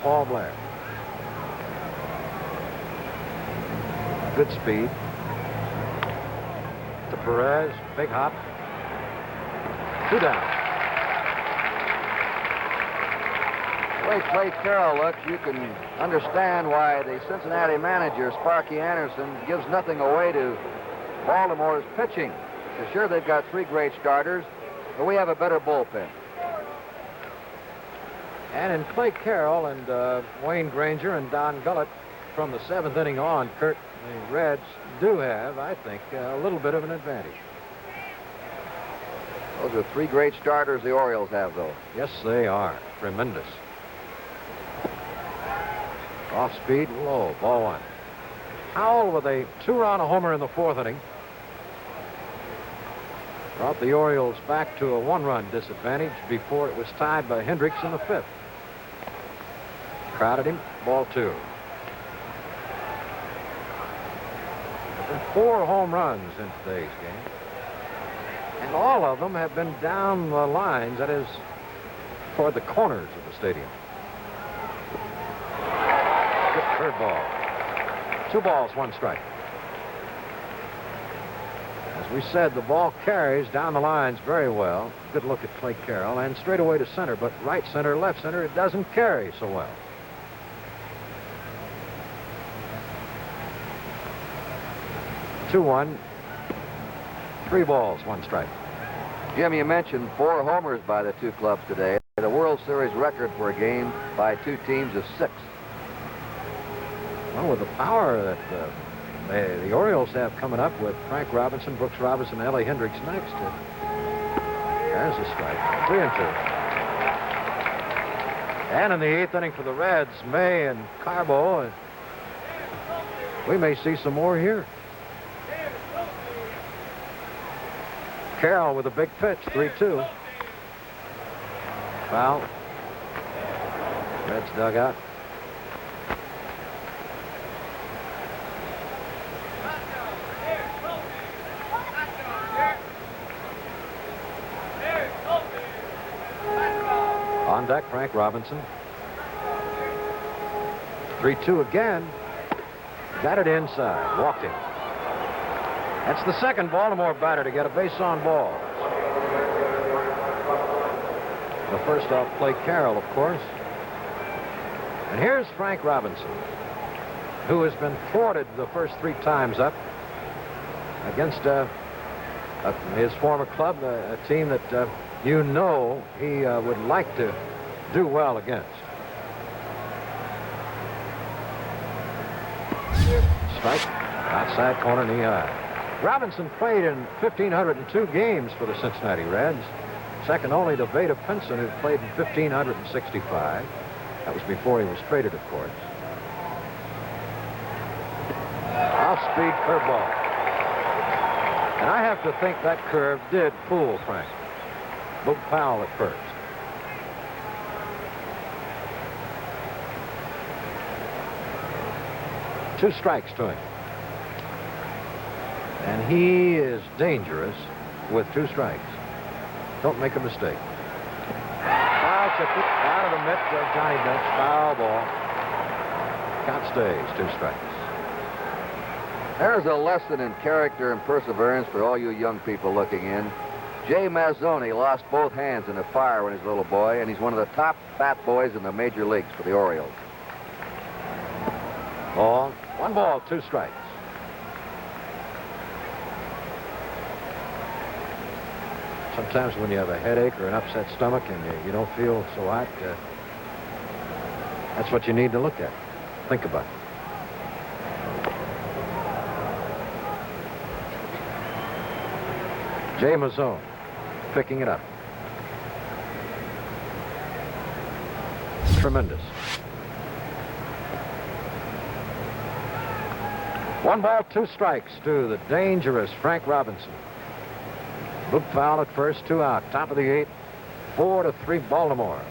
B: Paul Blair. Good speed. To Perez, big hop. 2 down.
A: The way Clay Carroll looks, you can understand why the Cincinnati manager, Sparky Anderson, gives nothing away to Baltimore's pitching. For sure, they've got 3 great starters, but we have a better bullpen.
B: And in Clay Carroll and Wayne Granger and Don Gullett from the 7th inning on, Kurt, the Reds do have, I think, a little bit of an advantage.
A: Those are 3 great starters the Orioles have, though.
B: Yes, they are. Tremendous. Off speed, low, ball 1. Howell with a 2-run homer in the 4th inning brought the Orioles back to a 1-run disadvantage before it was tied by Hendricks in the 5th. Crowded him, ball 2. 4 home runs in today's game. And all of them have been down the lines, that is, toward the corners of the stadium. Good curveball. 2 balls, 1 strike. As we said, the ball carries down the lines very well. Good look at Clay Carroll, and straight away to center, but right center, left center, it doesn't carry so well. 2-1. 3 balls, 1 strike.
A: Jim, you mentioned 4 homers by the 2 clubs today. The World Series record for a game by 2 teams is 6.
B: Well, with the power that the Orioles have coming up with Frank Robinson, Brooks Robinson, and Ellie Hendricks next, there's a strike. 3-2. And in the 8th inning for the Reds, May and Carbo. We may see some more here. Carroll with a big pitch, 3-2. Foul. Reds dugout. On deck, Frank Robinson. 3-2 again. Got it inside. Walked him. That's the second Baltimore batter to get a base on ball. The first off Clay Carroll, of course. And here's Frank Robinson. who has been thwarted the first 3 times up against his former club, a team that you know he would like to do well against. Strike, outside corner, knee high. Robinson played in 1,502 games for the Cincinnati Reds, second only to Vada Pinson, who played in 1,565. That was before he was traded, of course. Off-speed curveball. And I have to think that curve did fool Frank. Boog Powell at first. Two strikes to him. And he is dangerous with 2 strikes. Don't make a mistake. Foul tip out of the mitt of Johnny Bench. Foul ball. Count stays, 2 strikes.
A: There's a lesson in character and perseverance for all you young people looking in. Jay Mazzoni lost both hands in a fire when he was a little boy, and he's one of the top bat boys in the major leagues for the Orioles.
B: Ball. 1 ball, 2 strikes. Sometimes when you have a headache or an upset stomach and you don't feel so hot, that's what you need to look at. Think about it. Jay Mazzone picking it up. Tremendous. 1 ball, 2 strikes to the dangerous Frank Robinson. Boog foul at first, 2 out. Top of the 8th, 4-3 Baltimore.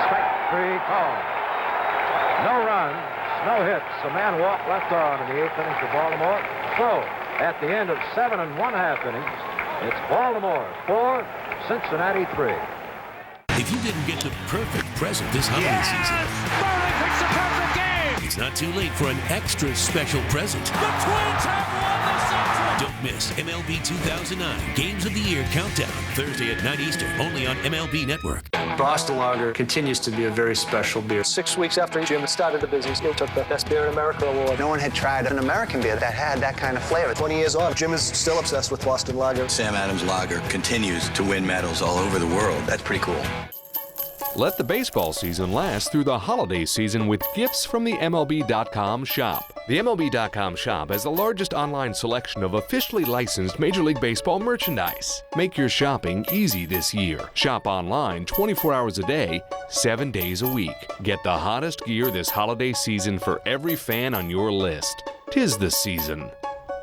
B: Strike 3 call. No runs, no hits. A man walked left on in the 8th inning for Baltimore. So, at the end of 7 1/2 innings, it's Baltimore 4, Cincinnati 3.
E: If you didn't get the perfect present this holiday season,
F: Marley picks a perfect game.
E: it's not too late for an extra special present.
F: The Twins have won the Central.
E: Don't miss MLB 2009 Games of the Year Countdown, Thursday at 9 Eastern, only on MLB Network.
H: Boston Lager continues to be a very special beer. 6 weeks after Jim started the business, he took the Best Beer in America award.
I: No one had tried an American beer that had that kind of flavor.
H: 20 years on, Jim is still obsessed with Boston Lager.
K: Sam Adams Lager continues to win medals all over the world. That's pretty cool.
R: Let the baseball season last through the holiday season with gifts from the MLB.com shop. The MLB.com shop has the largest online selection of officially licensed Major League Baseball merchandise. Make your shopping easy this year. Shop online 24 hours a day, 7 days a week. Get the hottest gear this holiday season for every fan on your list. 'Tis the season.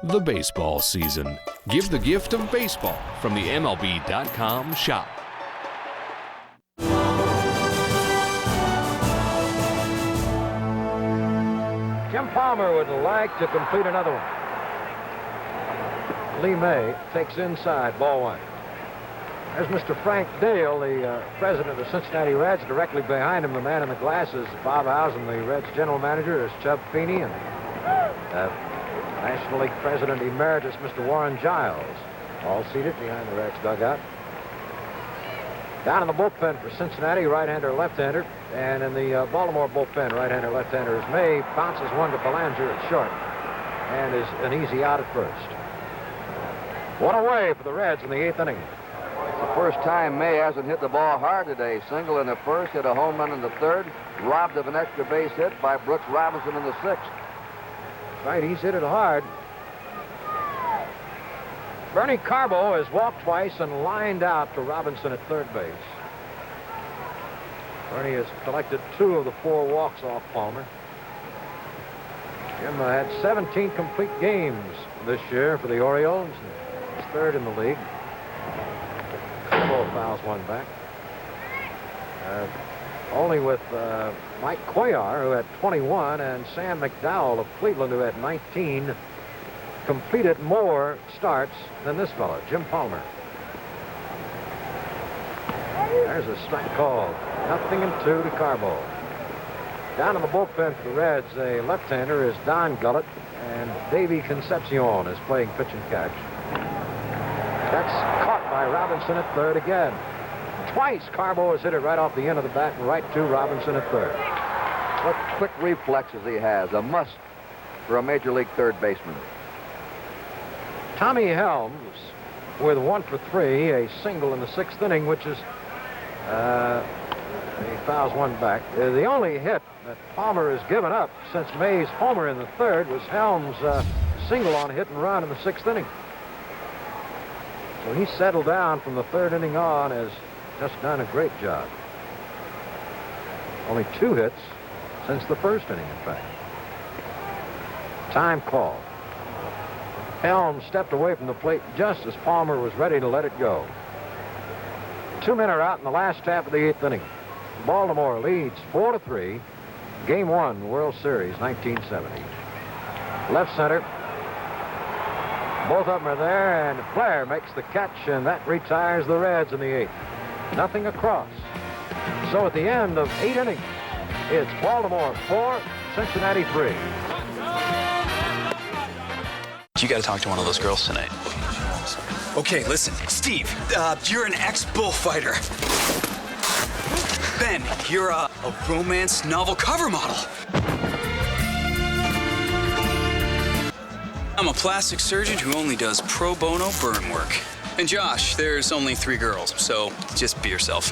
R: The baseball season. Give the gift of baseball from the MLB.com shop.
B: Jim Palmer would like to complete another one. Lee May takes inside, ball 1. There's Mr. Frank Dale, the president of the Cincinnati Reds. Directly behind him, the man in the glasses, Bob Housen, the Reds general manager, is Chub Feeney, and National League President Emeritus, Mr. Warren Giles, all seated behind the Reds dugout. Down in the bullpen for Cincinnati, right-hander, left-hander. And in the Baltimore bullpen, right-hander, left-hander is May. Bounces one to Belanger at short. And is an easy out at first. 1 away for the Reds in the 8th inning.
A: It's the first time May hasn't hit the ball hard today. Single in the first, hit a home run in the 3rd. Robbed of an extra base hit by Brooks Robinson in the 6th.
B: Right, he's hit it hard. Bernie Carbo has walked twice and lined out to Robinson at 3rd base. Bernie has collected 2 of the 4 walks off Palmer. Jim had 17 complete games this year for the Orioles. He's 3rd in the league. Carbo fouls one back. Only with Mike Cuellar, who had 21, and Sam McDowell of Cleveland, who had 19, completed more starts than this fellow, Jim Palmer. There's a strike called. 0-2 to Carbo. Down in the bullpen for the Reds, a left-hander is Don Gullett, and Davey Concepcion is playing pitch and catch. That's caught by Robinson at 3rd again. Twice, Carbo has hit it right off the end of the bat and right to Robinson at third.
A: What quick reflexes he has. A must for a major league third baseman.
B: Tommy Helms with 1 for 3, a single in the 6th inning, which is, he fouls one back. The only hit that Palmer has given up since May's homer in the 3rd was Helms' single on hit and run in the 6th inning. So he settled down from the 3rd inning on, has just done a great job. Only 2 hits since the 1st inning, in fact. Time call. Helms stepped away from the plate just as Palmer was ready to let it go. 2 men are out in the last half of the 8th inning. Baltimore leads 4-3. Game 1, World Series, 1970. Left center. Both of them are there, and Flair makes the catch, and that retires the Reds in the 8th. Nothing across. So at the end of 8 innings, it's Baltimore 4, Cincinnati 3.
K: You got to talk to one of those girls tonight. Okay, listen, Steve, you're an ex-bullfighter. Ben, you're a romance novel cover model. I'm a plastic surgeon who only does pro bono burn work. And Josh, there's only 3 girls, so just be yourself.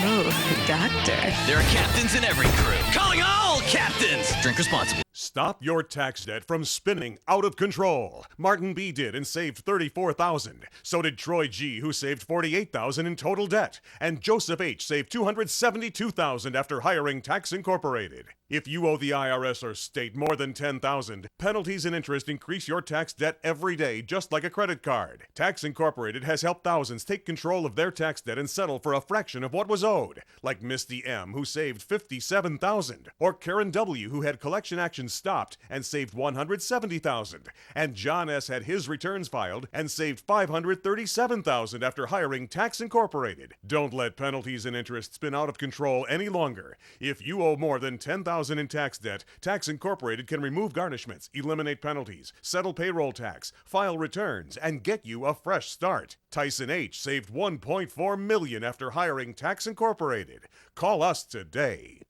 J: Oh, doctor.
K: There are captains in every crew. Calling all captains! Drink responsibly.
Q: Stop your tax debt from spinning out of control. Martin B. did and saved $34,000. So did Troy G., who saved $48,000 in total debt. And Joseph H. saved $272,000 after hiring Tax Incorporated. If you owe the IRS or state more than $10,000, penalties and interest increase your tax debt every day, just like a credit card. Tax Incorporated has helped thousands take control of their tax debt and settle for a fraction of what was owed, like Misty M., who saved $57,000, or Karen W., who had collection actions stopped and saved $170,000, and John S. had his returns filed and saved $537,000 after hiring Tax Incorporated. Don't let penalties and interest spin out of control any longer. If you owe more than $10,000 in tax debt, Tax Incorporated can remove garnishments, eliminate penalties, settle payroll tax, file returns, and get you a fresh start. Tyson H. saved $1.4 million after hiring Tax Incorporated. Call us today.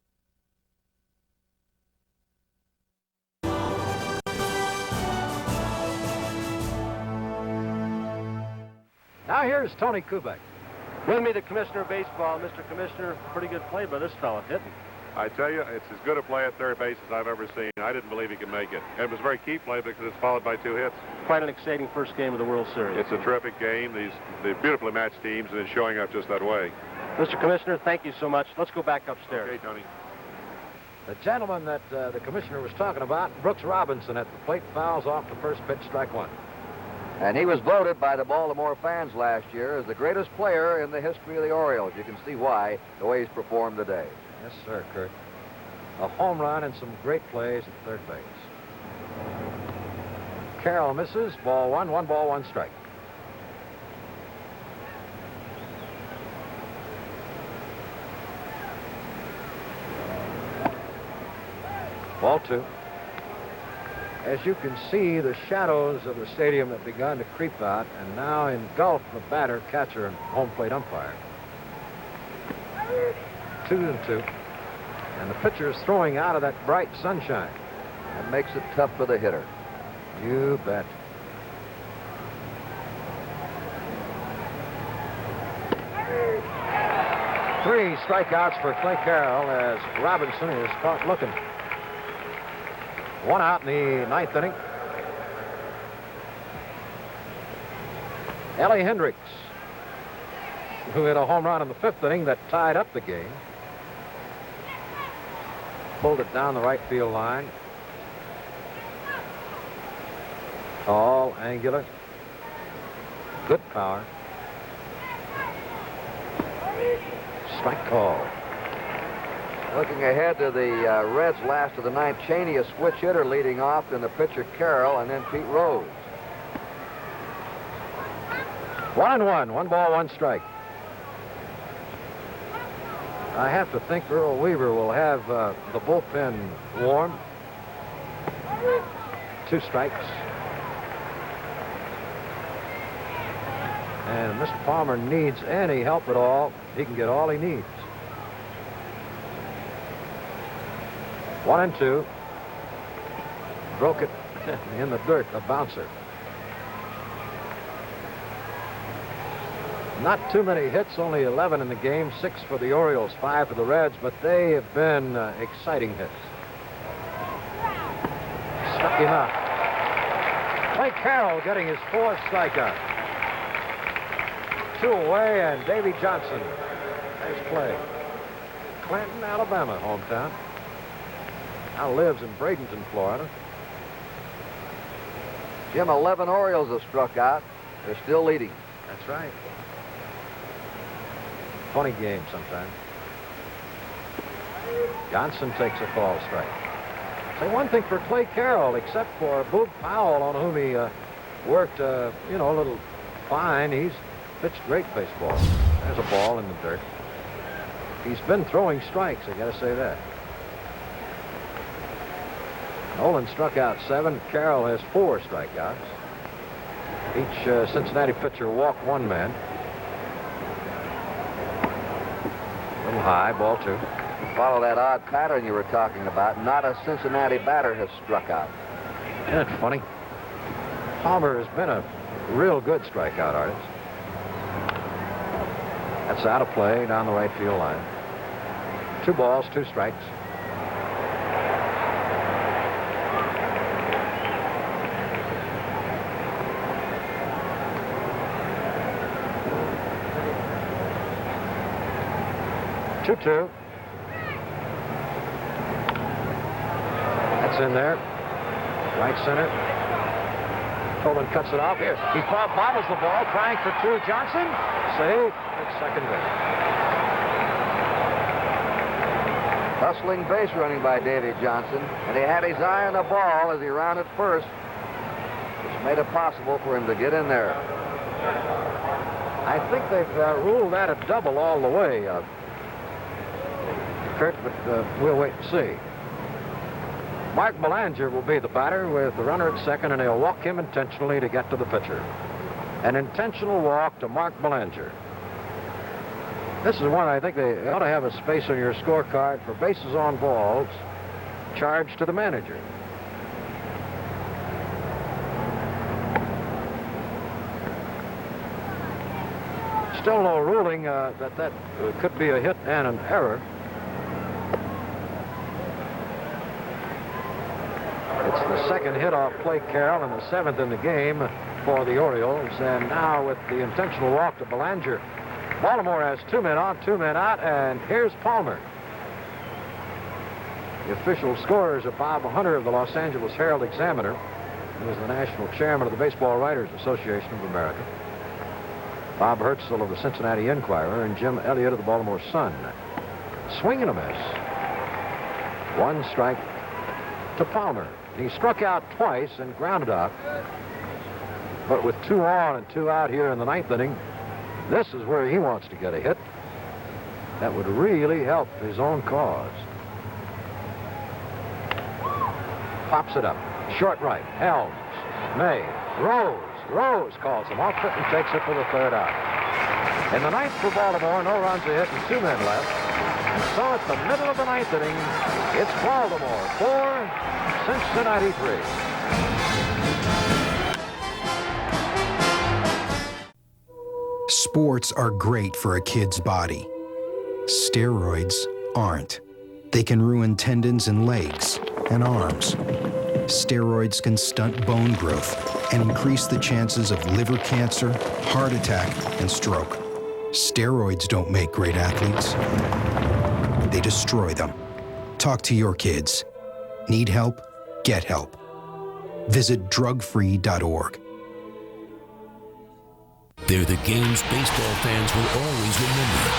B: Now here's Tony Kubek.
C: With me, the Commissioner of Baseball. Mr. Commissioner, pretty good play by this fella, hitting.
O: I tell you, it's as good a play at third base as I've ever seen. I didn't believe he could make it. It was a very key play because it's followed by 2 hits.
C: Quite an exciting first game of the World Series.
O: It's a terrific game. They're beautifully matched teams, and it's showing up just that way.
C: Mr. Commissioner, thank you so much. Let's go back upstairs.
O: Okay, Tony.
B: The gentleman that the commissioner was talking about, Brooks Robinson, at the plate, fouls off the first pitch, strike 1.
A: And he was voted by the Baltimore fans last year as the greatest player in the history of the Orioles. You can see why, the way he's performed today.
B: Yes, sir, Kurt. A home run and some great plays at third base. Carroll misses, ball 1, 1 ball, 1 strike. Ball 2. As you can see, the shadows of the stadium have begun to creep out and now engulf the batter, catcher, and home plate umpire. 2-2. And the pitcher is throwing out of that bright sunshine.
A: That makes it tough for the hitter.
B: You bet. Three strikeouts for Clay Carroll as Robinson is caught looking. 1 out in the 9th inning. Ellie Hendricks, who hit a home run in the 5th inning that tied up the game. Pulled it down the right field line. Tall, angular, good power. Strike call.
A: Looking ahead to the Reds' last of the 9th, Cheney, a switch hitter leading off, then the pitcher Carroll, and then Pete Rose.
B: 1-1, 1 ball, 1 strike. I have to think Earl Weaver will have the bullpen warm. 2 strikes. And if Mr. Palmer needs any help at all, he can get all he needs. 1-2. Broke it in the dirt, a bouncer. Not too many hits, only 11 in the game, 6 for the Orioles, 5 for the Reds, but they have been exciting hits. Stuck him out. Clay Carroll getting his 4th strikeout. 2 away, and Davy Johnson. Nice play. Clinton, Alabama, hometown. Now lives in Bradenton, Florida.
A: Jim, 11 Orioles have struck out. They're still leading.
B: That's right. Funny game sometimes. Johnson takes a fall strike. Say one thing for Clay Carroll, except for Boog Powell, on whom he worked, a little fine. He's pitched great baseball. There's a ball in the dirt. He's been throwing strikes, I got to say that. Nolan struck out 7. Carroll has 4 strikeouts. Each Cincinnati pitcher walked 1 man. A little high, ball 2.
A: Follow that odd pattern you were talking about. Not a Cincinnati batter has struck out.
B: Isn't it funny? Palmer has been a real good strikeout artist. That's out of play down the right field line. 2 balls, 2 strikes. Two. That's in there. Right center. Tolan cuts it off here. He bobbles the ball, trying for 2. Johnson. Save at second base.
A: Hustling base running by Davy Johnson, and he had his eye on the ball as he rounded first, which made it possible for him to get in there.
B: I think they've ruled that a double all the way. Kurt, but we'll wait and see. Mark Belanger will be the batter with the runner at second, and he'll walk him intentionally to get to the pitcher. An intentional walk to Mark Belanger. This is one I think they ought to have a space on your scorecard for bases on balls charged to the manager. Still no ruling that could be a hit and an error. It's the second hit off Clay Carroll and the 7th in the game for the Orioles. And now with the intentional walk to Belanger, Baltimore has 2 men on, 2 men out, and here's Palmer. The official scorers are Bob Hunter of the Los Angeles Herald-Examiner, who is the national chairman of the Baseball Writers Association of America, Bob Hertzel of the Cincinnati Enquirer, and Jim Elliott of the Baltimore Sun. Swing and a miss. 1 strike to Palmer. He struck out twice and grounded out. But with 2 on and 2 out here in the 9th inning, this is where he wants to get a hit. That would really help his own cause. Pops it up. Short right. Helms. May. Rose calls him off it and takes it for the 3rd out. In the 9th for Baltimore, no runs a hit and 2 men left. And so at the middle of the 9th inning, it's Baltimore 4, Cincinnati 3.
J: Sports are great for a kid's body. Steroids aren't. They can ruin tendons in legs and arms. Steroids can stunt bone growth and increase the chances of liver cancer, heart attack, and stroke. Steroids don't make great athletes. They destroy them. Talk to your kids. Need help? Get help. Visit drugfree.org.
E: They're the games baseball fans will always remember.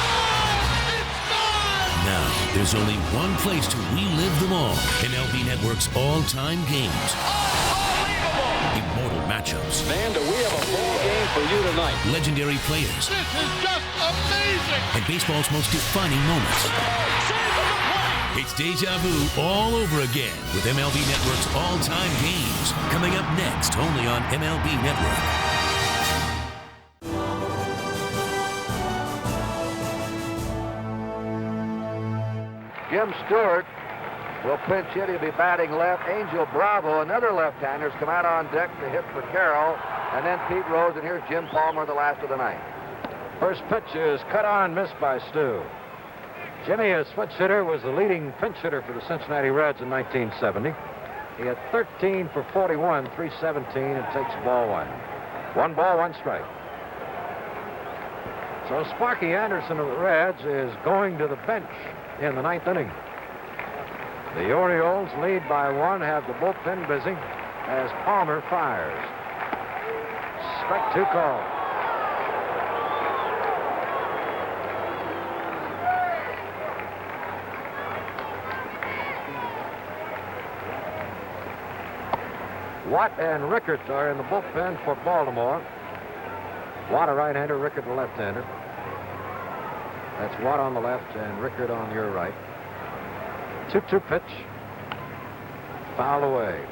E: Now, there's only one place to relive them all. MLB Network's all-time games. Immortal matchups.
S: Man, do we have a ball game for you tonight.
E: Legendary players.
F: This is just amazing.
E: And baseball's most defining moments. It's deja vu all over again with MLB Network's all-time games. Coming up next, only on MLB Network.
A: Jim Stewart will pinch hit. He'll be batting left. Angel Bravo, another left-hander, has come out on deck to hit for Carroll. And then Pete Rose, and here's Jim Palmer, the last of the night.
B: First pitch is cut on, missed by Stu. Jimmy, a switch hitter, was the leading pinch hitter for the Cincinnati Reds in 1970. He had 13 for 41, 317, and takes ball one. 1 ball, 1 strike. So Sparky Anderson of the Reds is going to the bench in the 9th inning. The Orioles lead by 1, have the bullpen busy as Palmer fires. Strike 2 call. Watt and Rickert are in the bullpen for Baltimore. Watt a right-hander, Rickert a left-hander. That's Watt on the left and Rickert on your right. 2-2 pitch. Foul away.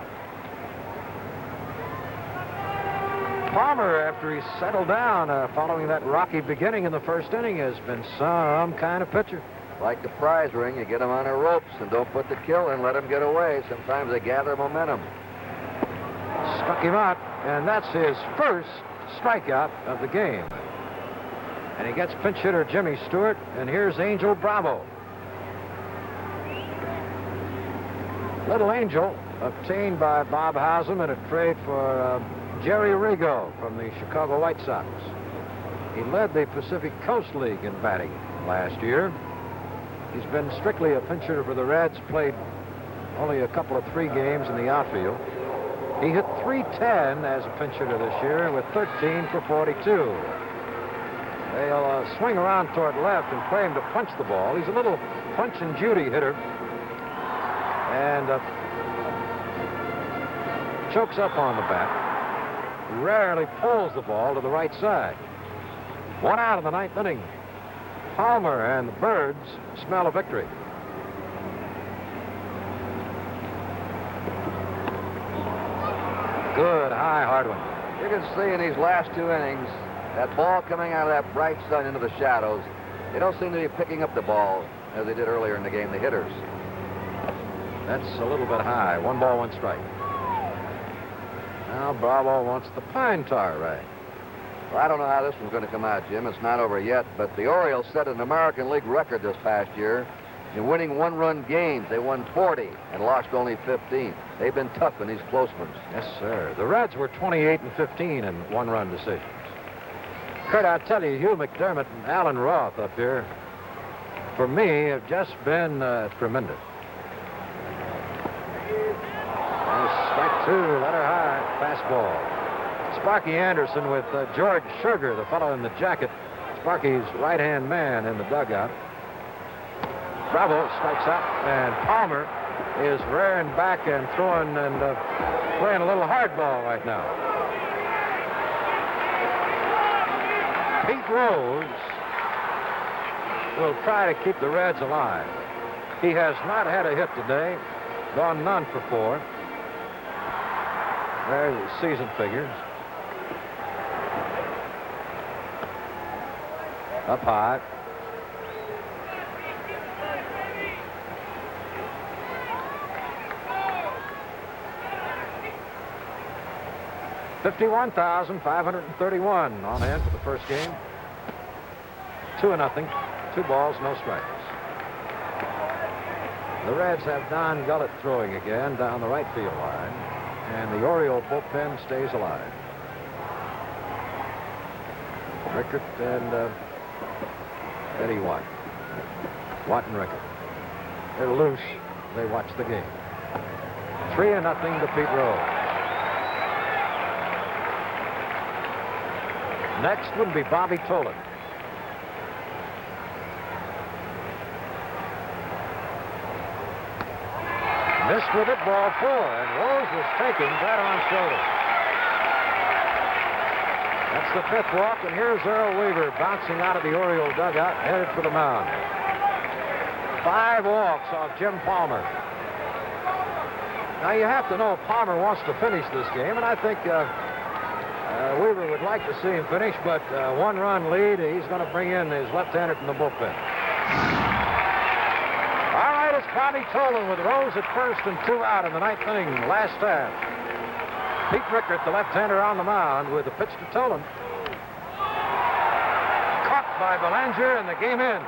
B: Palmer, after he settled down following that rocky beginning in the first inning, has been some kind of pitcher.
A: Like the prize ring, you get them on their ropes and don't put the kill in, let them get away. Sometimes they gather momentum.
B: Struck him out, and that's his first strikeout of the game. And he gets pinch hitter Jimmy Stewart, and here's Angel Bravo. Little Angel, obtained by Bob Haslam in a trade for Jerry Rigo from the Chicago White Sox. He led the Pacific Coast League in batting last year. He's been strictly a pinch hitter for the Reds, played only a couple of 3 games in the outfield. He hit .310 as a pinch hitter this year with 13 for 42. They'll swing around toward left and play him to punch the ball. He's a little punch and Judy hitter. And chokes up on the bat. Rarely pulls the ball to the right side. 1 out of the 9th inning. Palmer and the Birds smell a victory. Good, high, hard one.
A: You can see in these last 2 innings, that ball coming out of that bright sun into the shadows, they don't seem to be picking up the ball as they did earlier in the game, the hitters.
B: That's a little bit high. 1 ball, 1 strike. Now Bravo wants the pine tar rag.
A: Well, I don't know how this one's going to come out, Jim. It's not over yet, but the Orioles set an American League record this past year in winning 1-run games. They won 40 and lost only 15. They've been tough in these close ones.
B: Yes, sir. The Reds were 28-15 in 1-run decisions. Kurt, I'll tell you, Hugh McDermott and Alan Roth up here, for me, have just been tremendous. Strike 2, let her high, fastball. Sparky Anderson with George Sugar, the fellow in the jacket, Sparky's right-hand man in the dugout. Bravo strikes out, and Palmer is rearing back and throwing and playing a little hardball right now. Pete Rose will try to keep the Reds alive. He has not had a hit today, gone none for 4. There's the season figures. Up high. $51,531 on hand for the first game. 2-0. 2 balls, no strikes. The Reds have Don Gullett throwing again down the right field line, and the Oriole bullpen stays alive. Rickert and Eddie Watt. Watt and Rickert. They're loose. They watch the game. 3-0 to Pete Rose. Next would be Bobby Tolan. Missed with it, ball 4, and Rose was taken that on shoulder. That's the 5th walk, and here's Earl Weaver bouncing out of the Oriole dugout, headed for the mound. 5 walks off Jim Palmer. Now, you have to know Palmer wants to finish this game, and I think Weaver would like to see him finish, but 1-run lead, he's going to bring in his left-hander from the bullpen. All right, Bobby Tolan with Rose at first and 2 out in the 9th inning last half. Pete Rickert, the left-hander, on the mound with the pitch to Tolan. Caught by Belanger, and the game ends.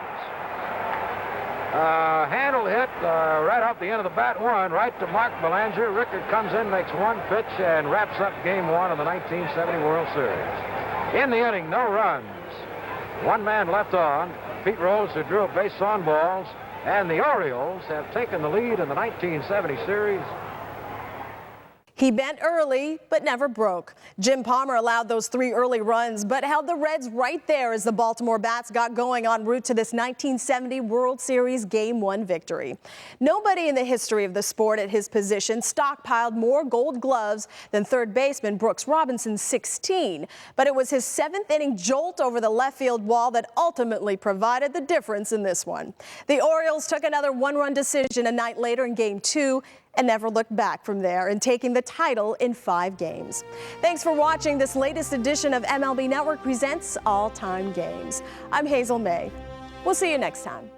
B: Handle hit right off the end of the bat one, right to Mark Belanger. Rickert comes in, makes one pitch, and wraps up game 1 of the 1970 World Series. In the inning, no runs. One man left on, Pete Rose, who drew a base on balls, and the Orioles have taken the lead in the 1970 series.
Z: He bent early, but never broke. Jim Palmer allowed those 3 early runs, but held the Reds right there as the Baltimore Bats got going en route to this 1970 World Series Game 1 victory. Nobody in the history of the sport at his position stockpiled more Gold Gloves than third baseman Brooks Robinson's 16. But it was his 7th inning jolt over the left field wall that ultimately provided the difference in this one. The Orioles took another 1-run decision a night later in Game 2. And never looked back from there in taking the title in 5 games. Thanks for watching this latest edition of MLB Network Presents All Time Games. I'm Hazel May. We'll see you next time.